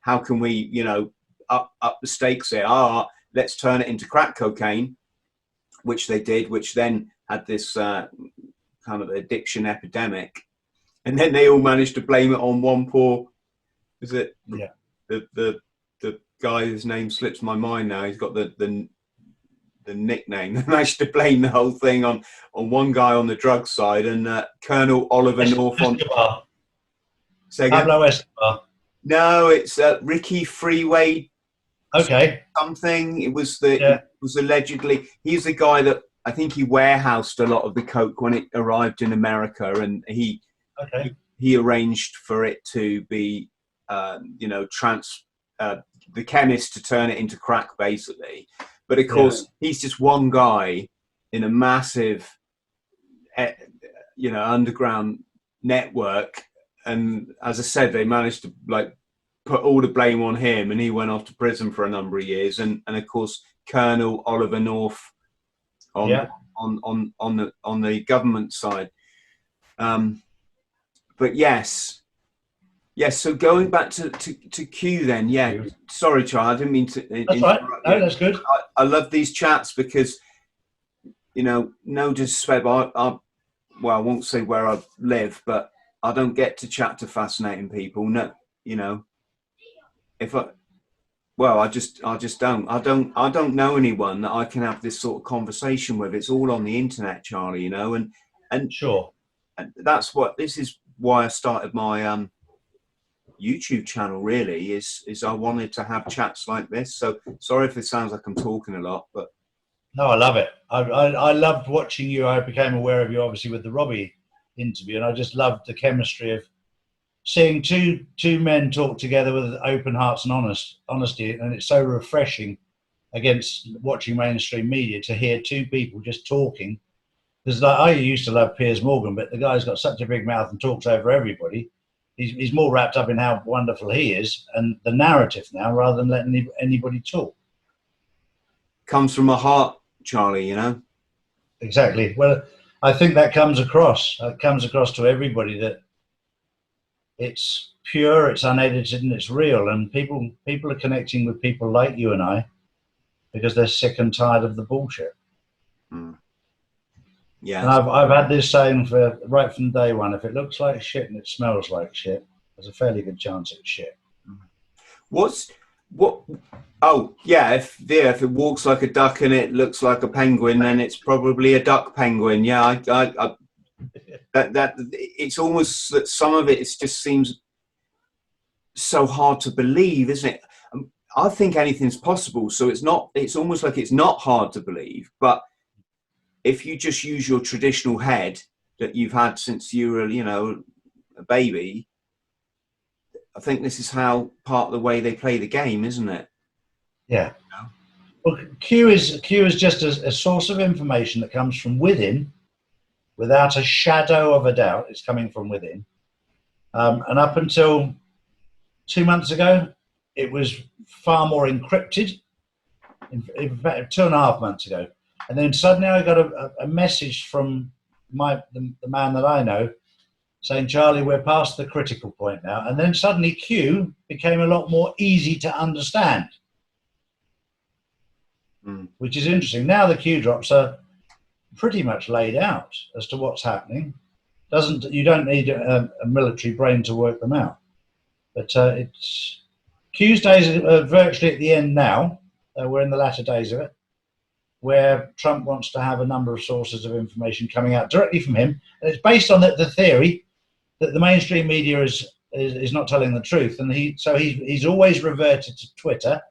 how can we, you know, up the stakes here? Let's turn it into crack cocaine, which they did, which then had this kind of addiction epidemic. And then they all managed to blame it on one poor, is it? Yeah. The guy whose name slips my mind now. He's got the nickname. They managed to blame the whole thing on one guy on the drug side, and Colonel Oliver North on. Say again? Pablo Escobar. No, it's Ricky Freeway. Okay. Something. It was it was allegedly, he's the guy that I think he warehoused a lot of the coke when it arrived in America, and he arranged for it to be, you know, the chemist to turn it into crack, basically. But of course, he's just one guy in a massive, you know, underground network. And as I said, they managed to like put all the blame on him, and he went off to prison for a number of years. And of course, Colonel Oliver North on the government side. But yes. So going back to Q then, sorry, Charlie, I didn't mean to. That's right. No, that's good. I love these chats because, you know, no disrespect, well, I won't say where I live, but I don't get to chat to fascinating people. No, you know, I just don't. I don't know anyone that I can have this sort of conversation with. It's all on the internet, Charlie, you know, and sure. And this is why I started my YouTube channel, really, is I wanted to have chats like this. So sorry if it sounds like I'm talking a lot, but no, I love it. I loved watching you. I became aware of you obviously with the Robbie interview, and I just loved the chemistry of seeing two men talk together with open hearts and honesty. And it's so refreshing against watching mainstream media to hear two people just talking. Because like, I used to love Piers Morgan, but the guy's got such a big mouth and talks over everybody. He's more wrapped up in how wonderful he is and the narrative now, rather than letting anybody talk. Comes from a heart, Charlie, you know? Exactly. Well, I think that comes across. It comes across to everybody that it's pure, it's unedited, and it's real. And people are connecting with people like you and I because they're sick and tired of the bullshit. Mm. Yeah. And I've had this saying right from day one: if it looks like shit and it smells like shit, there's a fairly good chance it's shit. Oh yeah, if it walks like a duck and it looks like a penguin, then it's probably a duck penguin. Yeah, that it's almost that some of it just seems so hard to believe, isn't it? I think anything's possible, so it's not. It's almost like it's not hard to believe, but if you just use your traditional head that you've had since you were, you know, a baby, I think this is how part of the way they play the game, isn't it? Yeah. Well, Q is just a source of information that comes from within, without a shadow of a doubt. It's coming from within. And up until 2 months ago, it was far more encrypted. In fact, 2.5 months ago. And then suddenly I got a message from the man that I know saying, Charlie, we're past the critical point now. And then suddenly Q became a lot more easy to understand, which is interesting. Now the Q drops are pretty much laid out as to what's happening. You don't need a military brain to work them out. But Q's days are virtually at the end now. We're in the latter days of it, where Trump wants to have a number of sources of information coming out directly from him. And it's based on the theory that the mainstream media is not telling the truth. And he's always reverted to Twitter,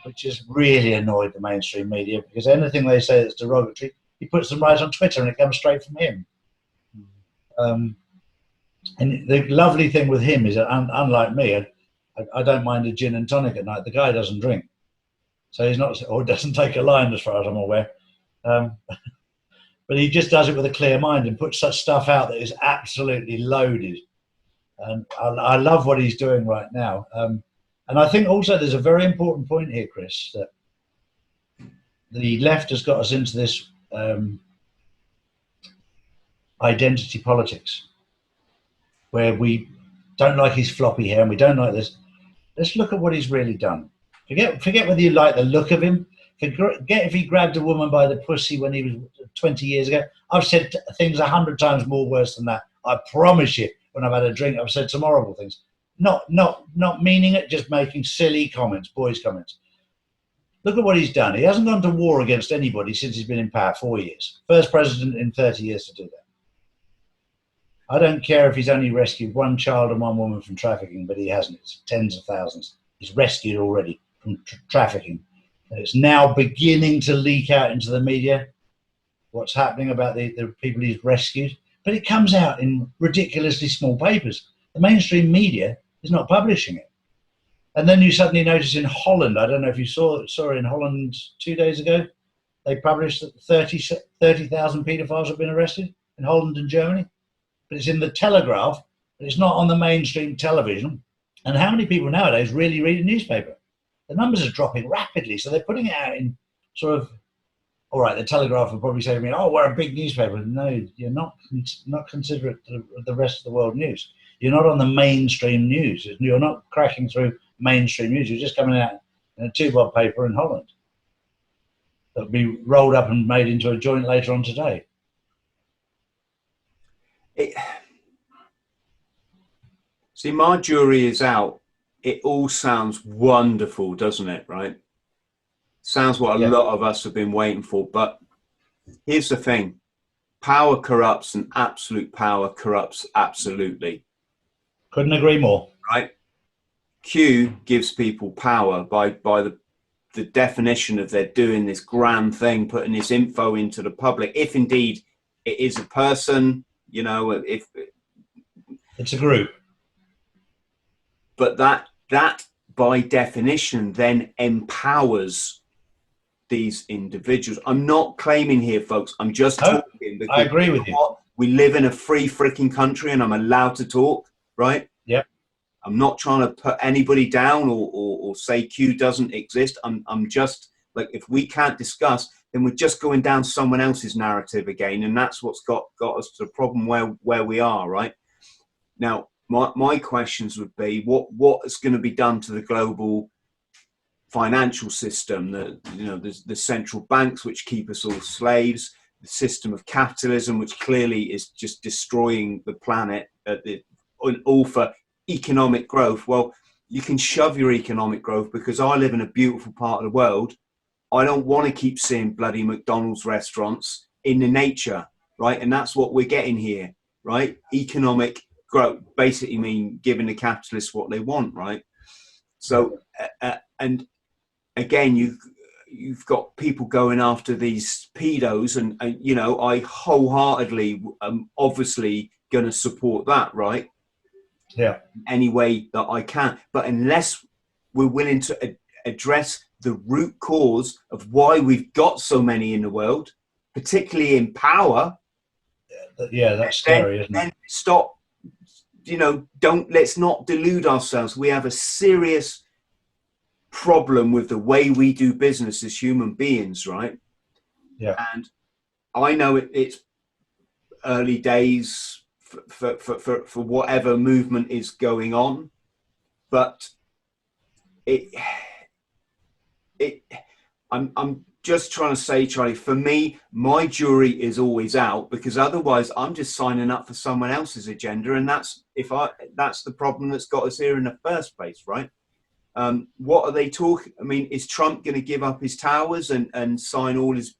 which has really annoyed the mainstream media, because anything they say that's derogatory, he puts them right on Twitter and it comes straight from him. And the lovely thing with him is that, unlike me, I don't mind a gin and tonic at night. The guy doesn't drink. So he's not, or doesn't take a line as far as I'm aware. But he just does it with a clear mind and puts such stuff out that is absolutely loaded. And I love what he's doing right now. And I think also there's a very important point here, Chris, that the left has got us into this identity politics, where we don't like his floppy hair and we don't like this. Let's look at what he's really done. Forget whether you like the look of him. Forget if he grabbed a woman by the pussy when he was 20 years ago. I've said things 100 times more worse than that. I promise you. When I've had a drink, I've said some horrible things. Not meaning it, just making silly comments, boys' comments. Look at what he's done. He hasn't gone to war against anybody since he's been in power, 4 years. First president in 30 years to do that. I don't care if he's only rescued one child and one woman from trafficking, but he hasn't. It's tens of thousands. He's rescued already from trafficking. And it's now beginning to leak out into the media what's happening about the people he's rescued. But it comes out in ridiculously small papers. The mainstream media is not publishing it. And then you suddenly notice in Holland, I don't know if you saw in Holland 2 days ago, they published that 30,000 paedophiles have been arrested in Holland and Germany. But it's in the Telegraph, but it's not on the mainstream television. And how many people nowadays really read a newspaper? The numbers are dropping rapidly, so they're putting it out in sort of, all right, the Telegraph will probably say to me, oh, we're a big newspaper. No, you're not considerate of the rest of the world news. You're not on the mainstream news. You're not cracking through mainstream news. You're just coming out in a 2-bob paper in Holland. That'll be rolled up and made into a joint later on today. See, my jury is out. It all sounds wonderful, doesn't it? Right? Sounds what a lot of us have been waiting for. But here's the thing. Power corrupts, and absolute power corrupts absolutely. Couldn't agree more. Right? Q gives people power by the definition of they're doing this grand thing, putting this info into the public. If indeed it is a person, you know, if it's a group. But that by definition then empowers these individuals. I'm not claiming here, folks. I'm just talking because I agree with you. We live in a free freaking country and I'm allowed to talk, right? Yep. I'm not trying to put anybody down or say Q doesn't exist. I'm just like, if we can't discuss, then we're just going down someone else's narrative again. And that's what's got us to the problem where we are, right? Now, my questions would be, what is going to be done to the global financial system? The central banks, which keep us all slaves, the system of capitalism, which clearly is just destroying the planet, all for economic growth. Well, you can shove your economic growth, because I live in a beautiful part of the world. I don't want to keep seeing bloody McDonald's restaurants in the nature, right? And that's what we're getting here, right? Economic growth basically mean giving the capitalists what they want, right? So, and again, you've got people going after these pedos, and you know, I wholeheartedly obviously going to support that, right? Yeah. Any way that I can. But unless we're willing to address the root cause of why we've got so many in the world, particularly in power. Yeah, that's scary, isn't it? Then stop, let's not delude ourselves. We have a serious problem with the way we do business as human beings, right? Yeah. And I know it's early days for whatever movement is going on, but I'm just trying to say, Charlie, for me, my jury is always out, because otherwise I'm just signing up for someone else's agenda, and that's the problem that's got us here in the first place, right? What are they talking? I mean, is Trump going to give up his towers and sign all his,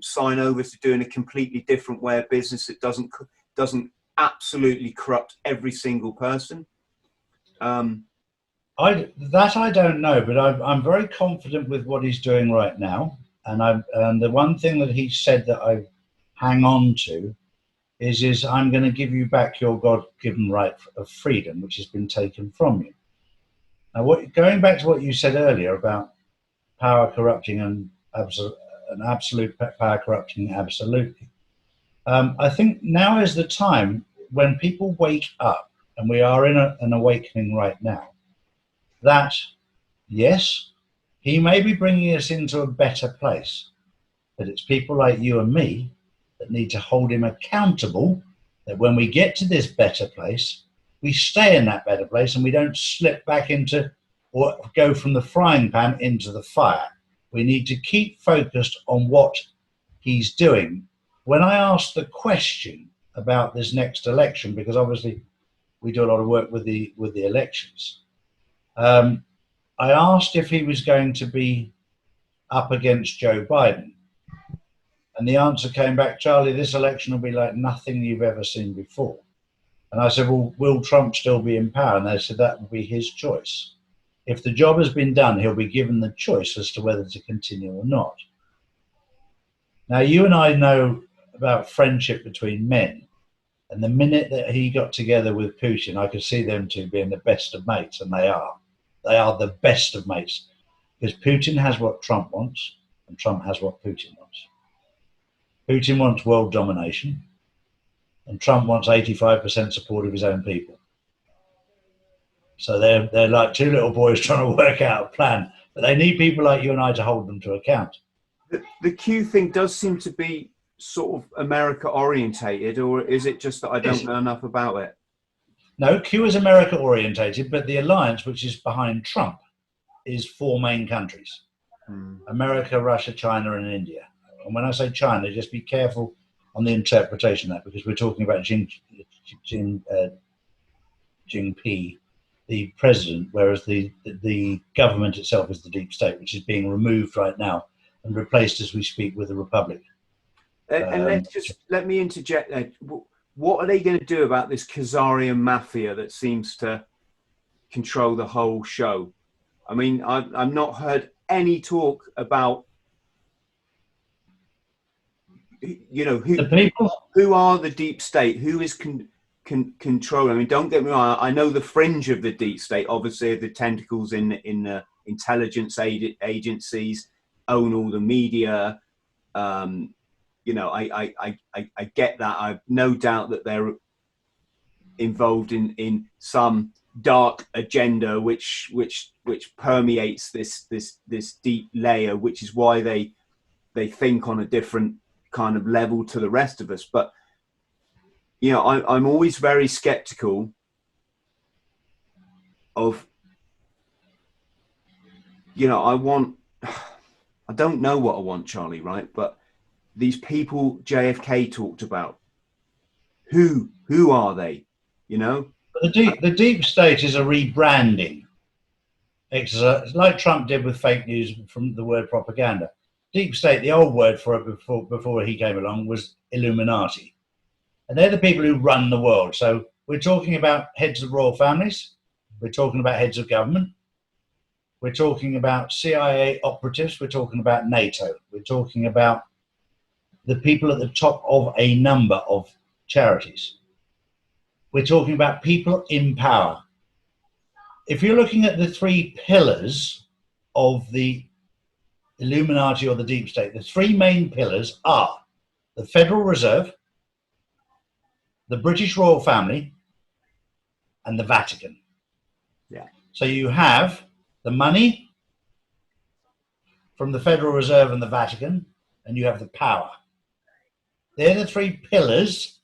sign over to doing a completely different way of business that doesn't absolutely corrupt every single person? I don't know, but I'm very confident with what he's doing right now. And the one thing that he said that I hang on to is I'm going to give you back your God-given right of freedom, which has been taken from you. Now, going back to what you said earlier about power corrupting and absolute power corrupting absolutely, I think now is the time when people wake up, and we are in an awakening right now, that, yes, he may be bringing us into a better place, but it's people like you and me that need to hold him accountable, that when we get to this better place, we stay in that better place and we don't slip back into or go from the frying pan into the fire. We need to keep focused on what he's doing. When I asked the question about this next election, because obviously we do a lot of work with the elections, I asked if he was going to be up against Joe Biden. And the answer came back, Charlie, this election will be like nothing you've ever seen before. And I said, well, will Trump still be in power? And they said that will be his choice. If the job has been done, he'll be given the choice as to whether to continue or not. Now, you and I know about friendship between men. And the minute that he got together with Putin, I could see them two being the best of mates, and they are. They are the best of mates. Because Putin has what Trump wants, and Trump has what Putin wants. Putin wants world domination, and Trump wants 85% support of his own people. So they're like two little boys trying to work out a plan, but they need people like you and I to hold them to account. The Q thing does seem to be sort of America orientated, or is it just that I don't know enough about it? No, Q is America orientated, but the alliance, which is behind Trump, is 4 main countries: America, Russia, China, and India. And when I say China, just be careful on the interpretation of that, because we're talking about Jinping, the president, whereas the government itself is the deep state, which is being removed right now and replaced as we speak with the republic. And let me interject there. What are they going to do about this Khazarian mafia that seems to control the whole show? I mean, I've not heard any talk about, you know, who are the deep state, who is controlling. I mean, don't get me wrong, I know the fringe of the deep state, obviously the tentacles in the intelligence agencies own all the media. You know, I get that. I've no doubt that they're involved in some dark agenda which permeates this deep layer, which is why they think on a different kind of level to the rest of us. But you know, I'm always very skeptical of, you know, I don't know what I want, Charlie, right? But these people JFK talked about, who are they? You know, the deep state is a rebranding exercise, like Trump did with fake news from the word propaganda. Deep state, the old word for it before he came along, was Illuminati. And they're the people who run the world. So we're talking about heads of royal families. We're talking about heads of government. We're talking about CIA operatives. We're talking about NATO. We're talking about the people at the top of a number of charities. We're talking about people in power. If you're looking at the 3 pillars of the Illuminati or the deep state, the 3 main pillars are the Federal Reserve, the British royal family, and the Vatican. Yeah. So you have the money from the Federal Reserve and the Vatican, and you have the power. They're the 3 pillars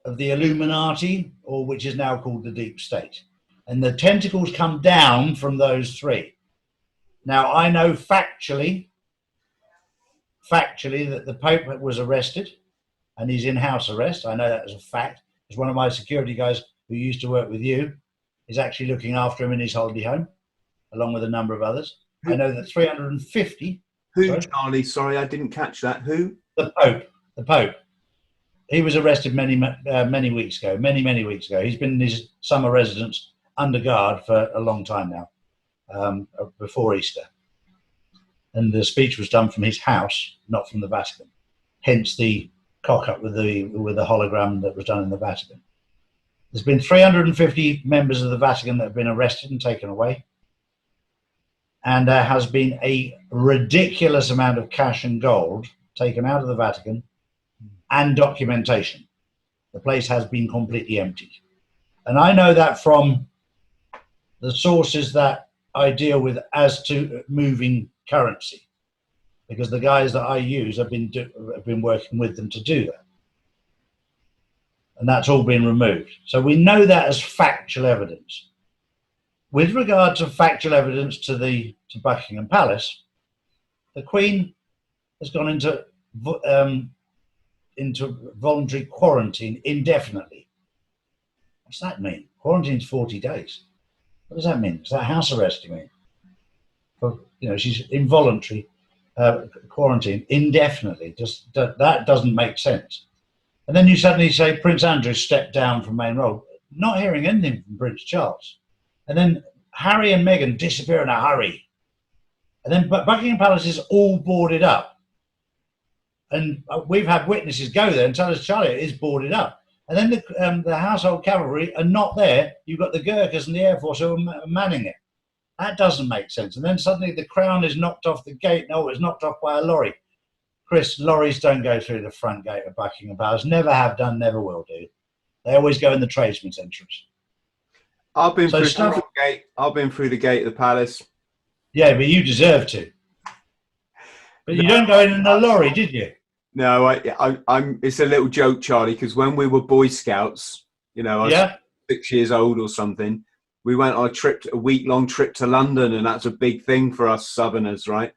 of the Illuminati, or which is now called the deep state. And the tentacles come down from those 3. Now, I know factually that the Pope was arrested and he's in house arrest. I know that as a fact, because one of my security guys who used to work with you is actually looking after him in his holiday home, along with a number of others. I know that 350... Who, sorry? Charlie? Sorry, I didn't catch that. Who? The Pope. The Pope. He was arrested many weeks ago, many weeks ago. He's been in his summer residence under guard for a long time now, before Easter. And the speech was done from his house, not from the Vatican. Hence the cock-up with the hologram that was done in the Vatican. There's been 350 members of the Vatican that have been arrested and taken away. And there has been a ridiculous amount of cash and gold taken out of the Vatican and documentation. The place has been completely emptied. And I know that from the sources that I deal with as to moving currency. because the guys that I use have been working with them to do that. And that's all been removed. So we know that as factual evidence. With regard to factual evidence to Buckingham Palace, the Queen has gone into voluntary quarantine indefinitely. What's that mean? Quarantine's 40 days. What does that mean? Is that house arrest, you mean? She's involuntary quarantine indefinitely. Just that doesn't make sense. And then you suddenly say Prince Andrew stepped down from main role, not hearing anything from Prince Charles. And then Harry and Meghan disappear in a hurry. And then Buckingham Palace is all boarded up. And we've had witnesses go there and tell us, Charlie, it is boarded up. And then the household cavalry are not there. You've got the Gurkhas and the Air Force who are manning it. That doesn't make sense. And then suddenly the crown is knocked off the gate. No, it's knocked off by a lorry. Chris, lorries don't go through the front gate of Buckingham Palace. Never have done, never will do. They always go in the tradesman's entrance. I've been through the gate. I've been through the gate of the palace. Yeah, but you deserve to. But you don't go in a lorry, did you? No, I'm. It's a little joke, Charlie, because when we were Boy Scouts, I was 6 years old or something. We went on a week-long trip to London, and that's a big thing for us Southerners, right?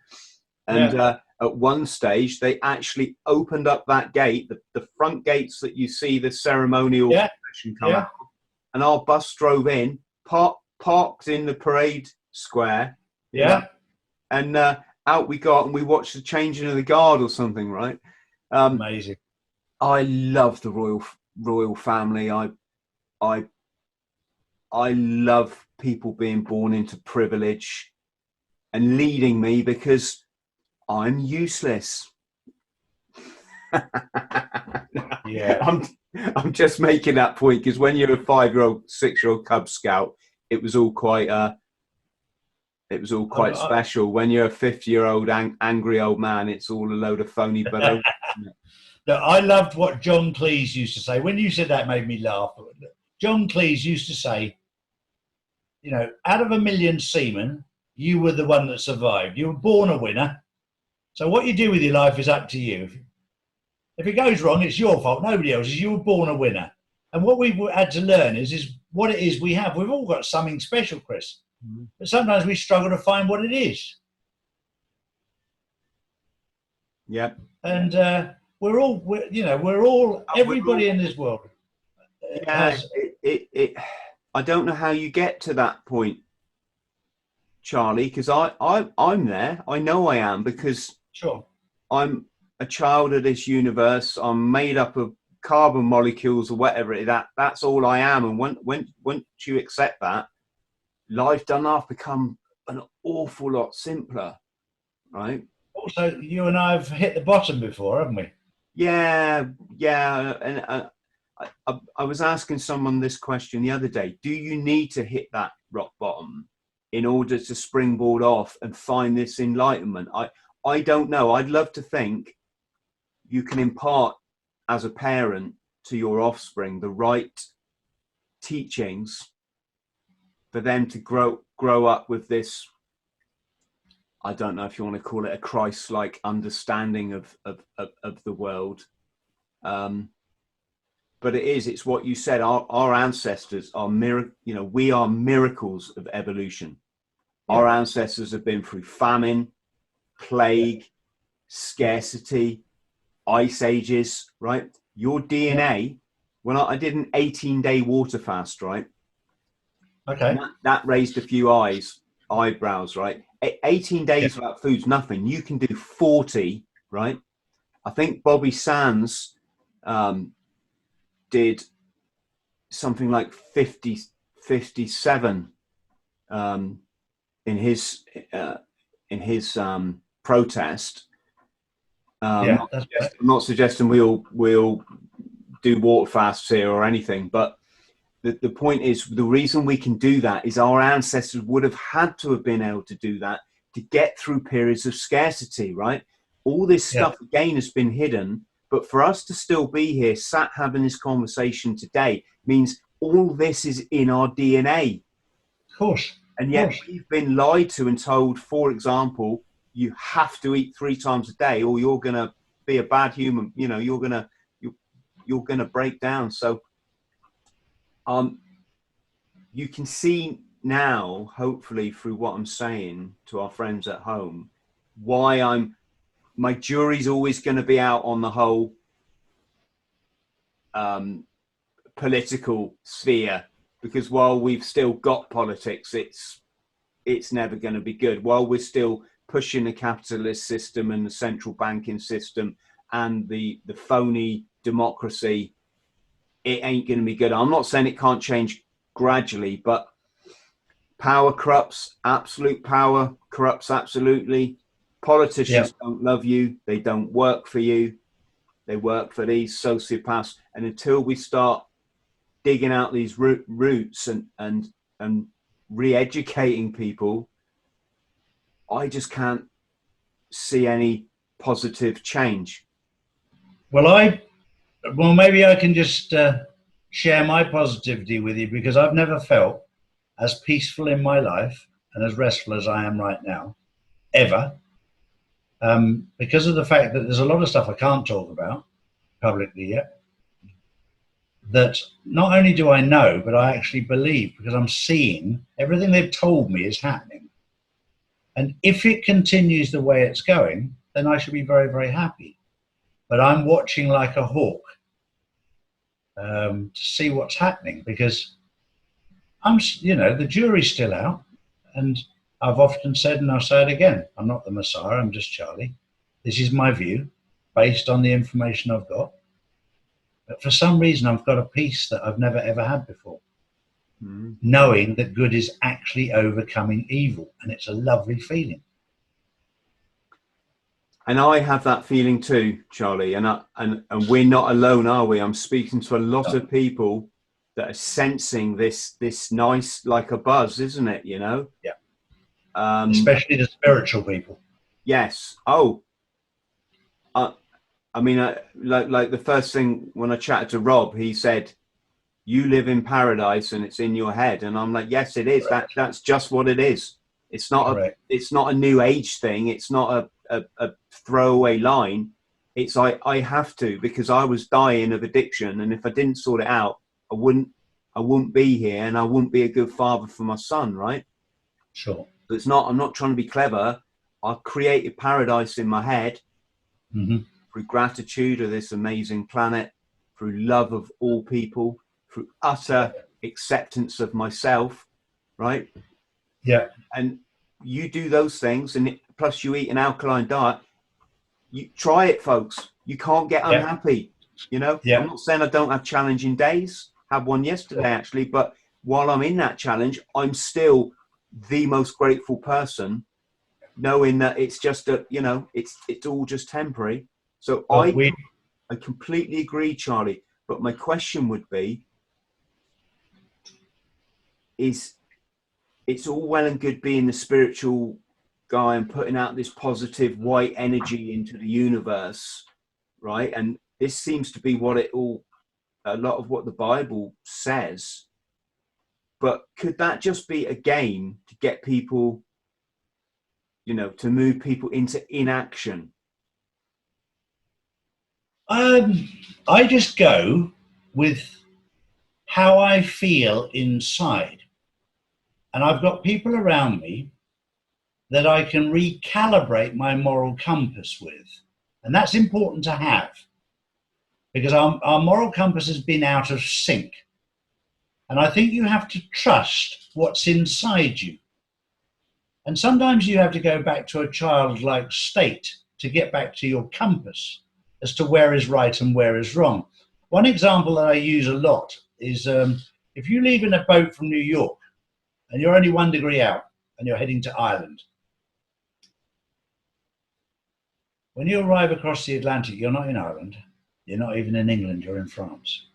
And at one stage, they actually opened up that gate, the front gates that you see the ceremonial procession come out. And our bus drove in, parked in the parade square. And out we got, and we watched the changing of the guard or something, right? Amazing. I love the royal family. I love people being born into privilege and leading me because I'm useless. I'm just making that point because when you're a 5-year-old, 6-year-old Cub Scout, it was all quite special. When you're a 50-year-old angry old man, it's all a load of phony baloney. I loved what John Cleese used to say. When you said that, made me laugh. John Cleese used to say, out of 1 million seamen, you were the one that survived. You were born a winner. So what you do with your life is up to you. If it goes wrong, it's your fault, nobody else's. You were born a winner. And what we've had to learn is what it is we have. We've all got something special, Chris. Mm-hmm. But sometimes we struggle to find what it is. Yeah. And everybody in this world. I don't know how you get to that point, Charlie, because I'm there. I know I am because I'm a child of this universe. I'm made up of carbon molecules or whatever. That's all I am. And once you accept that, life doesn't have to become an awful lot simpler, right? Also, you and I have hit the bottom before, haven't we? Yeah. And I was asking someone this question the other day. Do you need to hit that rock bottom in order to springboard off and find this enlightenment? I don't know. I'd love to think you can impart as a parent to your offspring the right teachings for them to grow up with this, I don't know if you want to call it a Christ-like understanding of the world. But it's what you said. Our ancestors are we are miracles of evolution. Yeah. Our ancestors have been through famine, plague, scarcity, ice ages, right? Your DNA, when I did an 18-day water fast, right? Okay. That raised a few eyebrows, right? 18 days without food's nothing. You can do 40, right? I think Bobby Sands did something like 57 in his protest. I'm not suggesting we'll do water fasts here or anything, but the point is, the reason we can do that is our ancestors would have had to have been able to do that to get through periods of scarcity, right? All this stuff again has been hidden, but for us to still be here, sat having this conversation today, means all this is in our DNA. Of course. And yet we've been lied to and told, for example, you have to eat 3 times a day or you're going to be a bad human. You know, you're going to break down. So you can see now, hopefully through what I'm saying to our friends at home, why my jury's always going to be out on the whole political sphere, because while we've still got politics, it's never going to be good. While we're still pushing the capitalist system and the central banking system and the phony democracy, it ain't going to be good. I'm not saying it can't change gradually, but power corrupts. Absolute power corrupts absolutely. Politicians don't love you. They don't work for you. They work for these sociopaths. And until we start digging out these roots and re-educating people, I just can't see any positive change. Well, maybe I can just share my positivity with you, because I've never felt as peaceful in my life and as restful as I am right now, ever. Because of the fact that there's a lot of stuff I can't talk about publicly yet, that not only do I know, but I actually believe, because I'm seeing everything they've told me is happening. And if it continues the way it's going, then I should be very, very happy. But I'm watching like a hawk to see what's happening, because the jury's still out. And I've often said, and I'll say it again, I'm not the Messiah, I'm just Charlie. This is my view based on the information I've got. But for some reason, I've got a peace that I've never, ever had before. Knowing that good is actually overcoming evil. And it's a lovely feeling. And I have that feeling too, Charlie. And we're not alone, are we? I'm speaking to a lot of people that are sensing this nice, like a buzz, isn't it? You know? Yeah. Especially the spiritual people. Yes. Oh, I mean, like the first thing when I chatted to Rob, he said, "You live in paradise and it's in your head." And I'm like, yes, it is. That's just what it is. It's not it's not a new age thing. It's not a throwaway line. It's I have to, because I was dying of addiction, and if I didn't sort it out, I wouldn't be here, and I wouldn't be a good father for my son, right? Sure. So I'm not trying to be clever. I created paradise in my head through gratitude of this amazing planet, through love of all people, through utter acceptance of myself, right? Yeah. And you do those things, and plus you eat an alkaline diet. You try it, folks. You can't get unhappy. You know, I'm not saying I don't have challenging days. Had one yesterday actually, but while I'm in that challenge, I'm still the most grateful person, knowing that it's just it's all just temporary. So I completely agree, Charlie. But my question would be, it's all well and good being the spiritual guy and putting out this positive white energy into the universe, right? And this seems to be a lot of what the Bible says. But could that just be a game to get people, to move people into inaction? I just go with how I feel inside. And I've got people around me that I can recalibrate my moral compass with. And that's important to have, because our moral compass has been out of sync. And I think you have to trust what's inside you. And sometimes you have to go back to a childlike state to get back to your compass as to where is right and where is wrong. One example that I use a lot is if you leave in a boat from New York and you're only 1 degree out and you're heading to Ireland, when you arrive across the Atlantic, you're not in Ireland, you're not even in England, you're in France.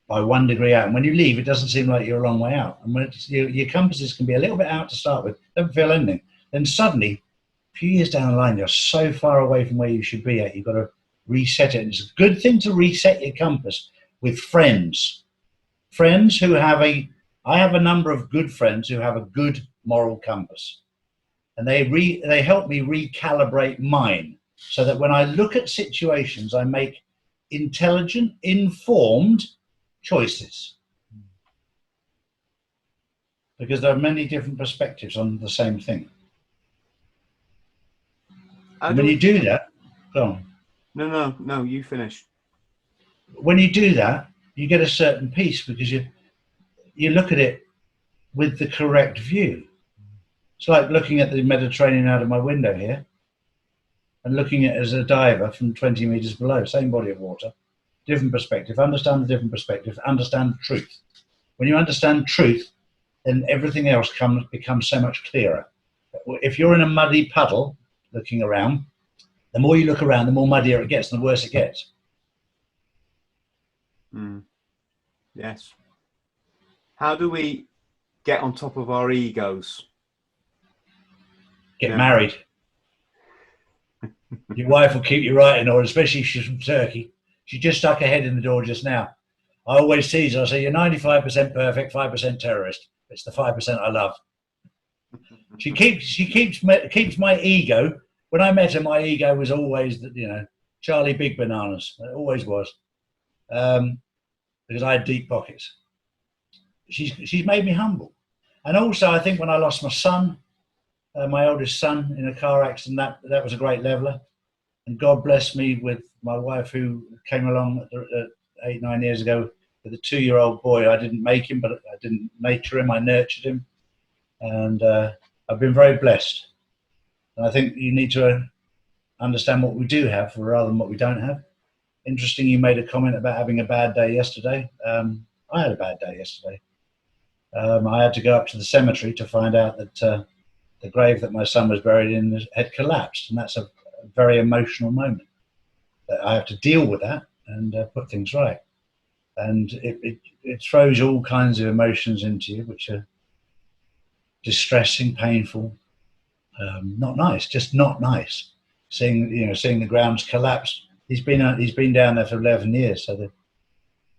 By 1 degree out. And when you leave, it doesn't seem like you're a long way out. And when your compasses can be a little bit out to start with, don't feel anything. Then suddenly, a few years down the line, you're so far away from where you should be at, you've got to reset it. And it's a good thing to reset your compass with friends. Friends who have I have a number of good friends who have a good moral compass. and they help me recalibrate mine, so that when I look at situations, I make intelligent, informed choices. Because there are many different perspectives on the same thing. And when you do that, go on. No, you finish. When you do that, you get a certain peace, because you look at it with the correct view. It's like looking at the Mediterranean out of my window here and looking at it as a diver from 20 meters below, same body of water, different perspective. Understand the different perspective, understand the truth. When you understand truth, then everything else becomes so much clearer. If you're in a muddy puddle looking around, the more you look around, the more muddier it gets and the worse it gets. Yes. How do we get on top of our egos? Get married. Your wife will keep you right in order, especially if she's from Turkey. She just stuck her head in the door just now. I always tease her. I say, you're 95% perfect, 5% terrorist. It's the 5% I love. She keeps my ego. When I met her, my ego was always, Charlie Big Bananas. It always was, because I had deep pockets. She's made me humble, and also I think when I lost my son, my oldest son, in a car accident, that was a great leveler. And God blessed me with my wife, who came along 8-9 years ago with a 2-year-old boy. I didn't make him, but I didn't nature him. I nurtured him, and I've been very blessed. And I think you need to understand what we do have rather than what we don't have. Interesting, you made a comment about having a bad day yesterday. I had a bad day yesterday. I had to go up to the cemetery to find out that the grave that my son was buried in had collapsed, and that's a very emotional moment. I have to deal with that and put things right. And it throws all kinds of emotions into you, which are distressing, painful, not nice, just not nice. Seeing the grounds collapse. He's been down there for 11 years, so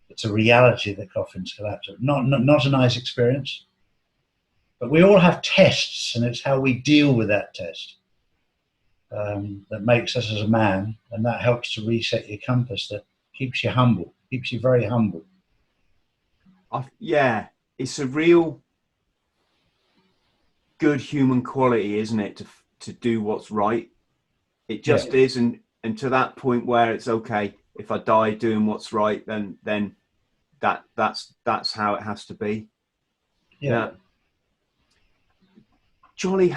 it's a reality that coffins collapse. Not a nice experience. But we all have tests, and it's how we deal with that test that makes us as a man, and that helps to reset your compass, that keeps you humble, keeps you very humble. Yeah, it's a real good human quality, isn't it, to do what's right? It just is, and to that point where it's okay, if I die doing what's right, then that's how it has to be. Yeah. Jolly,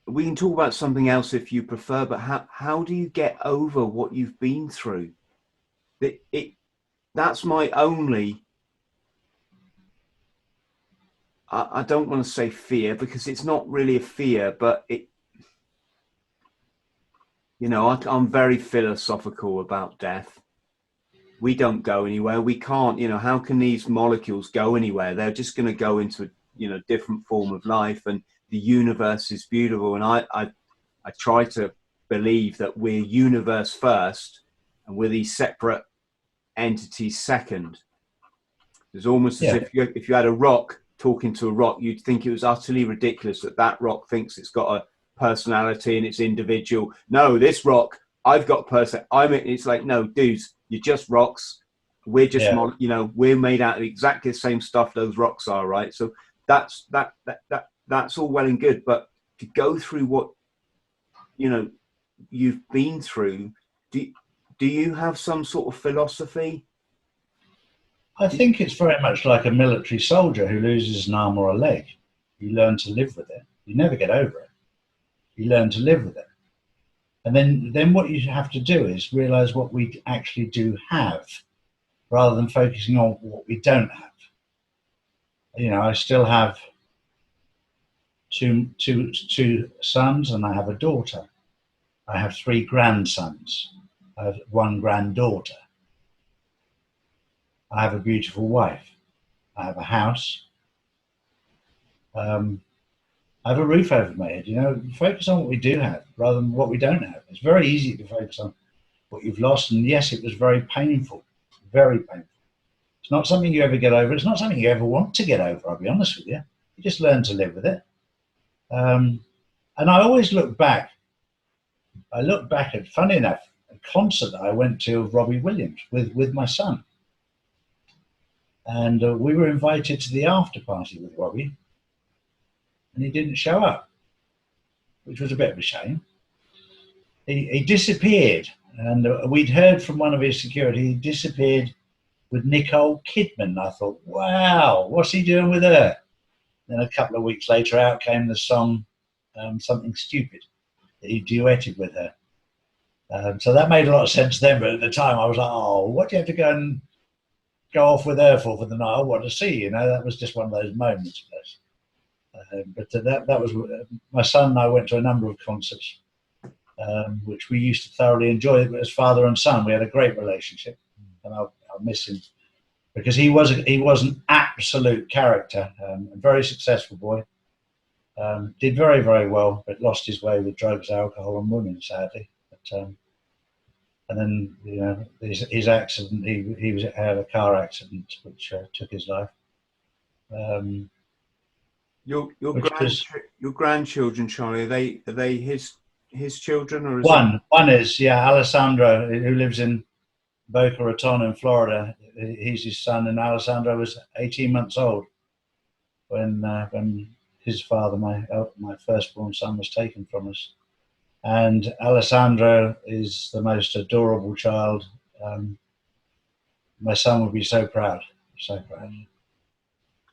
we can talk about something else if you prefer, but how do you get over what you've been through? That's my only, I don't want to say fear, because it's not really a fear, but I'm very philosophical about death. We don't go anywhere. We can't, how can these molecules go anywhere? They're just going to go into a different form of life, and the universe is beautiful. And I try to believe that we're universe first, and we're these separate entities second. It's almost as if you had a rock talking to a rock, you'd think it was utterly ridiculous that rock thinks it's got a personality and it's individual. No, this rock, I've got person. It's like, no, dudes, you're just rocks. We're just, we're made out of exactly the same stuff those rocks are, right? So that's all well and good, but to go through what you've been through, do you have some sort of philosophy? I think it's very much like a military soldier who loses an arm or a leg. You learn to live with it. You never get over it. You learn to live with it. And then what you have to do is realize what we actually do have, rather than focusing on what we don't have. I still have two sons, and I have a daughter. I have 3 grandsons. I have 1 granddaughter. I have a beautiful wife. I have a house. I have a roof over my head. Focus on what we do have rather than what we don't have. It's very easy to focus on what you've lost. And yes, it was very painful, very painful. It's not something you ever get over. It's not something you ever want to get over, I'll be honest with you. You just learn to live with it. And I always look back. I look back at, funny enough, a concert that I went to of Robbie Williams with my son. And we were invited to the after party with Robbie, and he didn't show up, which was a bit of a shame. He disappeared, and we'd heard from one of his security, he disappeared with Nicole Kidman. I thought, wow, what's he doing with her? Then a couple of weeks later, out came the song Something Stupid that he duetted with her. So that made a lot of sense then, but at the time I was like, oh, what do you have to go off with her for the night? I want to see, you know. That was just one of those moments. But that was, my son and I went to a number of concerts, which we used to thoroughly enjoy as father and son. We had a great relationship, and I'll miss him because he was an absolute character, a very successful boy. Did very, very well, but lost his way with drugs, alcohol, and women, sadly. But, and then, you know, his accident, he had a car accident which took his life. Your grandchildren, Charlie, are they his children, or is one is, yeah, Alessandro, who lives in Boca Raton in Florida. He's his son, and Alessandro was 18 months old when his father, my firstborn son, was taken from us. And Alessandro is the most adorable child. My son would be so proud, so proud.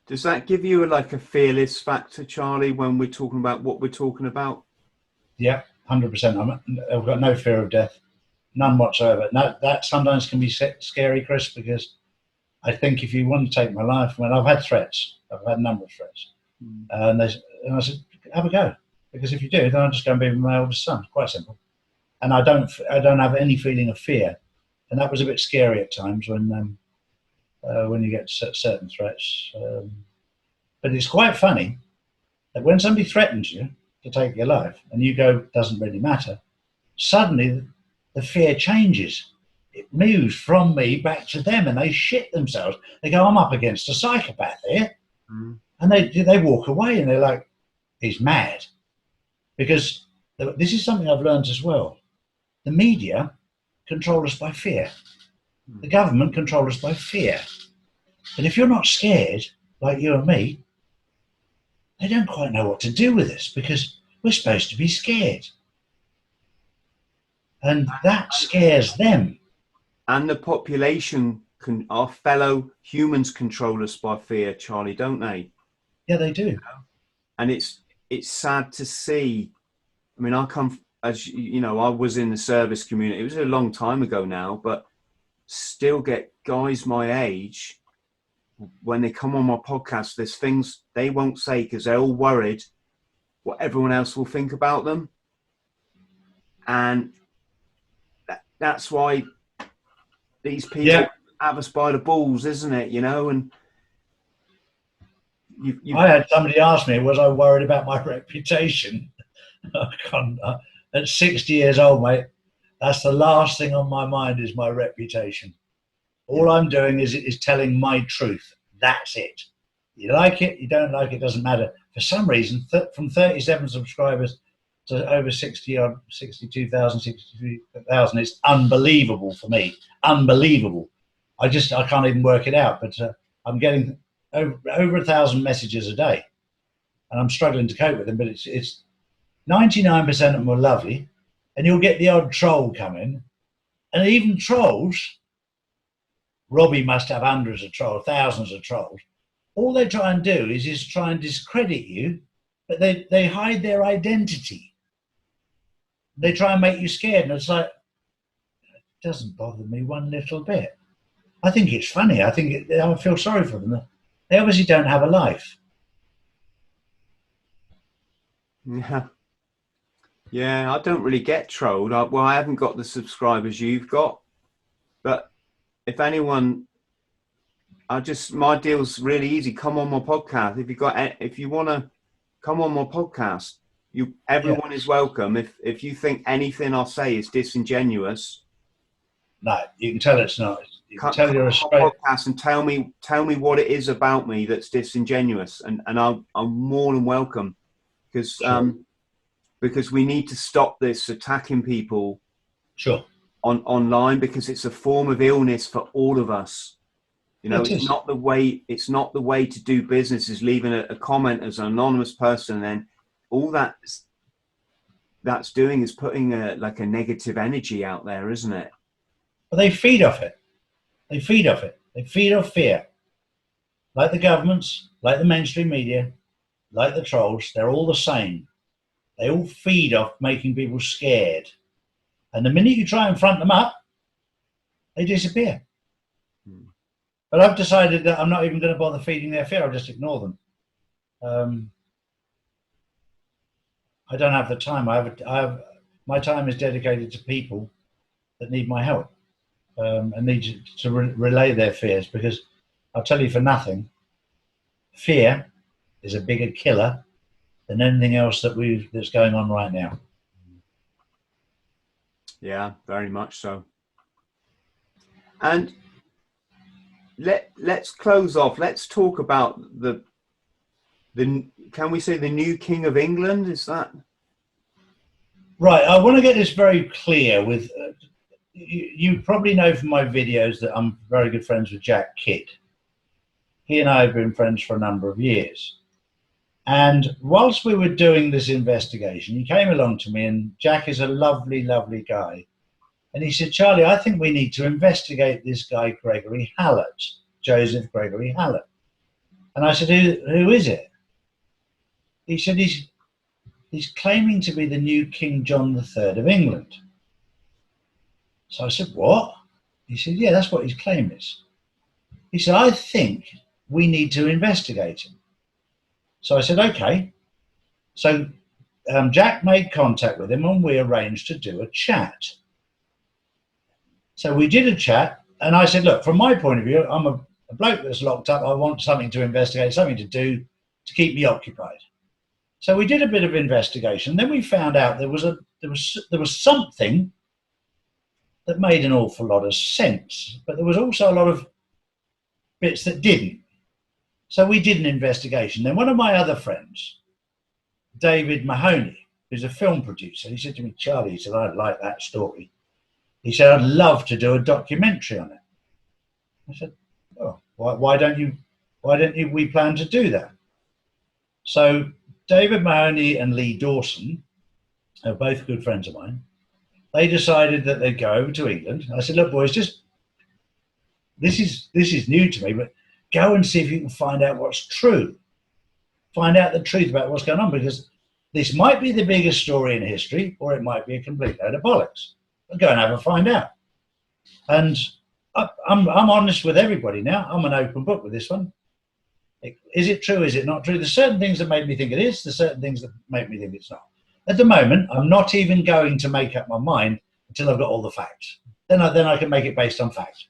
Does that give you like a fearless factor, Charlie, when we're talking about what we're talking about? Yeah, 100%. I've got no fear of death, none whatsoever. That sometimes can be scary, Chris, because I think if you want to take my life, when I've had threats, I've had a number of threats, and I said, have a go. Because if you do, then I'm just going to be with my oldest son. Quite simple. And I don't have any feeling of fear. And that was a bit scary at times when you get certain threats. But it's quite funny that when somebody threatens you to take your life and you go, doesn't really matter, suddenly the fear changes. It moves from me back to them, and they shit themselves. They go, I'm up against a psychopath here. And they walk away, and they're like, he's mad. Because this is something I've learned as well. The media control us by fear. The government control us by fear. And if you're not scared, like you and me, they don't quite know what to do with us because we're supposed to be scared. And that scares them. And the population, our fellow humans control us by fear, Charlie, don't they? Yeah, they do. And it's sad to see. I mean, I come, as you know, I was in the service community. It was a long time ago now, but still get guys my age, when they come on my podcast, there's things they won't say because they're all worried what everyone else will think about them. And that's why these people have us by the balls, isn't it? You know, and I had somebody ask me, was I worried about my reputation? At 60 years old, mate, that's the last thing on my mind is my reputation. All I'm doing is telling my truth. That's it. You like it, you don't like it, doesn't matter. For some reason, from 37 subscribers to over 62,000, 63,000, it's unbelievable for me. Unbelievable. I can't even work it out, but I'm getting over 1,000 messages a day, and I'm struggling to cope with them. But it's 99% of them are lovely, and you'll get the odd troll come in, and even trolls. Robbie must have hundreds of trolls, thousands of trolls. All they try and do is try and discredit you, but they hide their identity. They try and make you scared, and it's like, it doesn't bother me one little bit. I think it's funny. I feel sorry for them. They obviously don't have a life. Yeah, I don't really get trolled. I haven't got the subscribers you've got, but if anyone, my deal's really easy. Come on my podcast. If you want to come on my podcast, everyone is welcome. If you think anything I say is disingenuous, no, you can tell it's not. You can tell you're a straight podcast and tell me what it is about me that's disingenuous, and I'm more than welcome because Sure. because we need to stop this attacking people Sure. online, because it's a form of illness for all of us. You know, It it's is. not the way. It's not the way to do business. Is leaving a comment as an anonymous person, and then all that's doing is putting like a negative energy out there, isn't it? But they feed off it. They feed off it. They feed off fear. Like the governments, like the mainstream media, like the trolls, they're all the same. They all feed off making people scared. And the minute you try and front them up, they disappear. But I've decided that I'm not even going to bother feeding their fear. I'll just ignore them. I don't have the time. My time is dedicated to people that need my help and need to relay their fears, because I'll tell you for nothing, fear is a bigger killer than anything else that's going on right now. Yeah, very much so. And let's close off. Let's talk about the can we say the new King of England? Is that right? I want to get this very clear. With you probably know from my videos that I'm very good friends with Jack Kidd. He and I have been friends for a number of years. And whilst we were doing this investigation, he came along to me, and Jack is a lovely, lovely guy. And he said, Charlie, I think we need to investigate this guy, Gregory Hallett, Joseph Gregory Hallett. And I said, who is it? He said, he's claiming to be the new King John III of England. So I said, what? He said, yeah, that's what his claim is. He said, I think we need to investigate him. So I said, okay. So Jack made contact with him, and we arranged to do a chat. So we did a chat, and I said, look, from my point of view, I'm a bloke that's locked up. I want something to investigate, something to do to keep me occupied. So we did a bit of investigation. Then we found out there was something that made an awful lot of sense, but there was also a lot of bits that didn't. So we did an investigation. Then one of my other friends, David Mahoney, who's a film producer, he said to me, Charlie, he said, I'd like that story. He said, I'd love to do a documentary on it. I said, oh, why don't we plan to do that? So David Mahoney and Lee Dawson are both good friends of mine. They decided that they'd go over to England. I said, look, boys, this is new to me, but go and see if you can find out what's true. Find out the truth about what's going on, because this might be the biggest story in history, or it might be a complete load of bollocks. But go and have a find out. And I'm honest with everybody now. I'm an open book with this one. Is it true? Is it not true? There's certain things that make me think it is. There's certain things that make me think it's not. At the moment, I'm not even going to make up my mind until I've got all the facts. Then I can make it based on facts.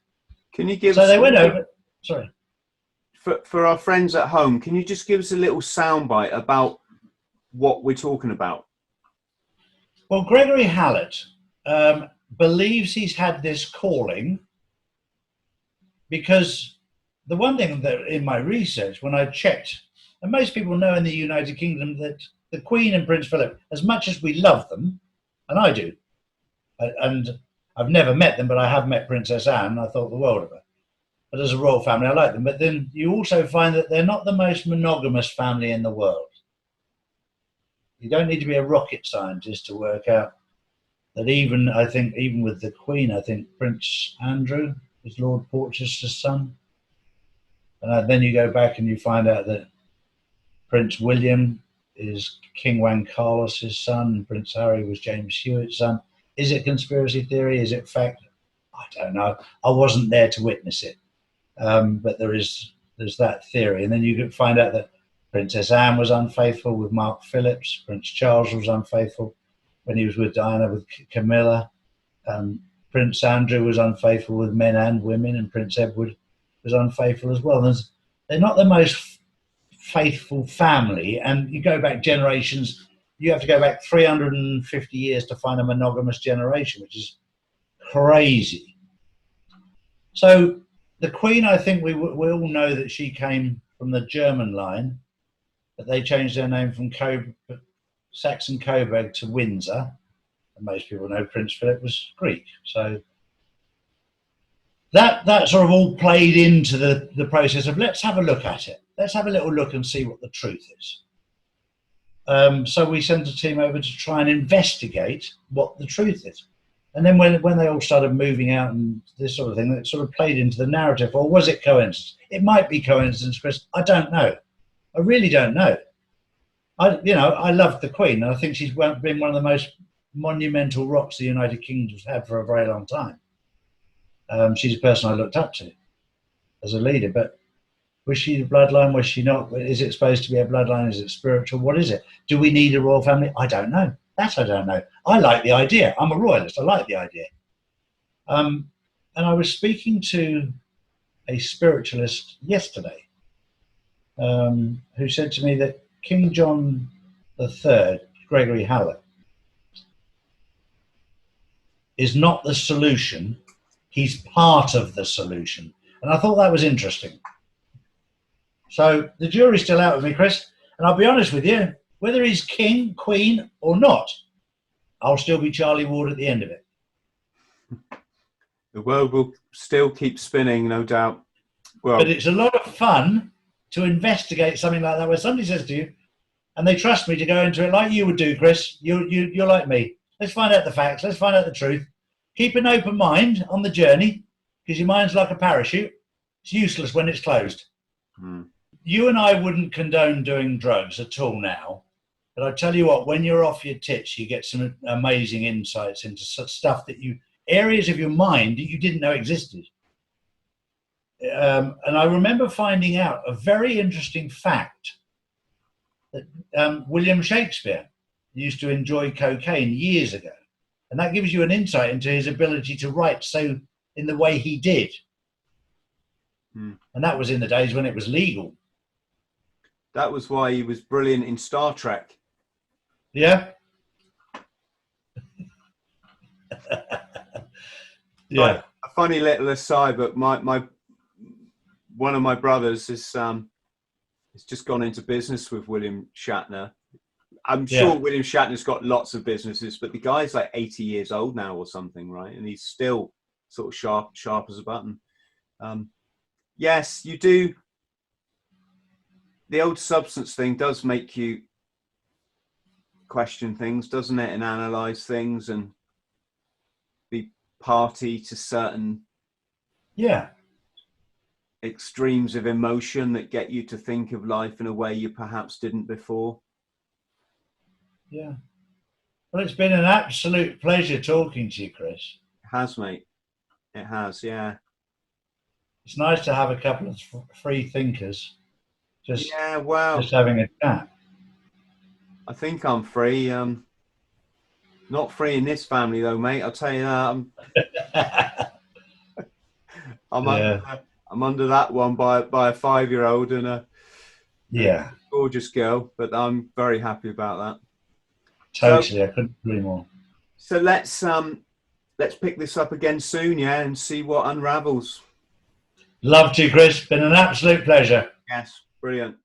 Can you give? So they went over. Sorry. For our friends at home, can you just give us a little soundbite about what we're talking about? Well, Gregory Hallett believes he's had this calling because the one thing that in my research, when I checked, and most people know in the United Kingdom that the Queen and Prince Philip, as much as we love them, and I do, and I've never met them, but I have met Princess Anne, I thought the world of her. But as a royal family, I like them. But then you also find that they're not the most monogamous family in the world. You don't need to be a rocket scientist to work out that even with the Queen, I think Prince Andrew is Lord Porchester's son. And then you go back and you find out that Prince William is King Juan Carlos's son, and Prince Harry was James Hewitt's son. Is it conspiracy theory? Is it fact? I don't know. I wasn't there to witness it. But there's that theory. And then you could find out that Princess Anne was unfaithful with Mark Phillips. Prince Charles was unfaithful when he was with Diana, with Camilla. Prince Andrew was unfaithful with men and women, and Prince Edward was unfaithful as well. They're not the most faithful family. And you go back generations, you have to go back 350 years to find a monogamous generation, which is crazy. So the Queen, I think we all know that she came from the German line, but they changed their name from Saxon-Coburg to Windsor, and most people know Prince Philip was Greek. So that sort of all played into the process of let's have a look at it. Let's have a little look and see what the truth is. So we sent a team over to try and investigate what the truth is. And then when they all started moving out and this sort of thing, it sort of played into the narrative. Or was it coincidence? It might be coincidence, Chris. I don't know. I really don't know. I love the Queen, and I think she's been one of the most monumental rocks the United Kingdom's had for a very long time. She's a person I looked up to as a leader, but was she the bloodline? Was she not? Is it supposed to be a bloodline? Is it spiritual? What is it? Do we need a royal family? I don't know. That I don't know. I like the idea. I'm a royalist. I like the idea. And I was speaking to a spiritualist yesterday who said to me that King John III, Gregory Hallett, is not the solution. He's part of the solution. And I thought that was interesting. So the jury's still out with me, Chris. And I'll be honest with you, whether he's king, queen, or not, I'll still be Charlie Ward at the end of it. The world will still keep spinning, no doubt. Well, but it's a lot of fun to investigate something like that, where somebody says to you, and they trust me to go into it like you would do, Chris. You're like me. Let's find out the facts. Let's find out the truth. Keep an open mind on the journey, because your mind's like a parachute. It's useless when it's closed. You and I wouldn't condone doing drugs at all now. But I tell you what, when you're off your tits, you get some amazing insights into stuff that areas of your mind that you didn't know existed. And I remember finding out a very interesting fact that William Shakespeare used to enjoy cocaine years ago. And that gives you an insight into his ability to write so in the way he did. And that was in the days when it was legal. That was why he was brilliant in Star Trek. Yeah. Yeah. Like, a funny little aside, but one of my brothers has just gone into business with William Shatner. I'm sure William Shatner's got lots of businesses, but the guy's like 80 years old now or something, right? And he's still sort of sharp as a button. Yes, you do. The old substance thing does make you question things, doesn't it? And analyze things and be party to certain extremes of emotion that get you to think of life in a way you perhaps didn't before. Yeah. Well, it's been an absolute pleasure talking to you, Chris. It has, mate. It has, yeah. It's nice to have a couple of free thinkers just having a chat. I think I'm free. Not free in this family, though, mate. I'll tell you that. I'm under that one by a 5-year-old and a gorgeous girl, but I'm very happy about that. Totally, I couldn't agree more. So let's pick this up again soon, and see what unravels. Love to, Chris. Been an absolute pleasure. Yes, brilliant.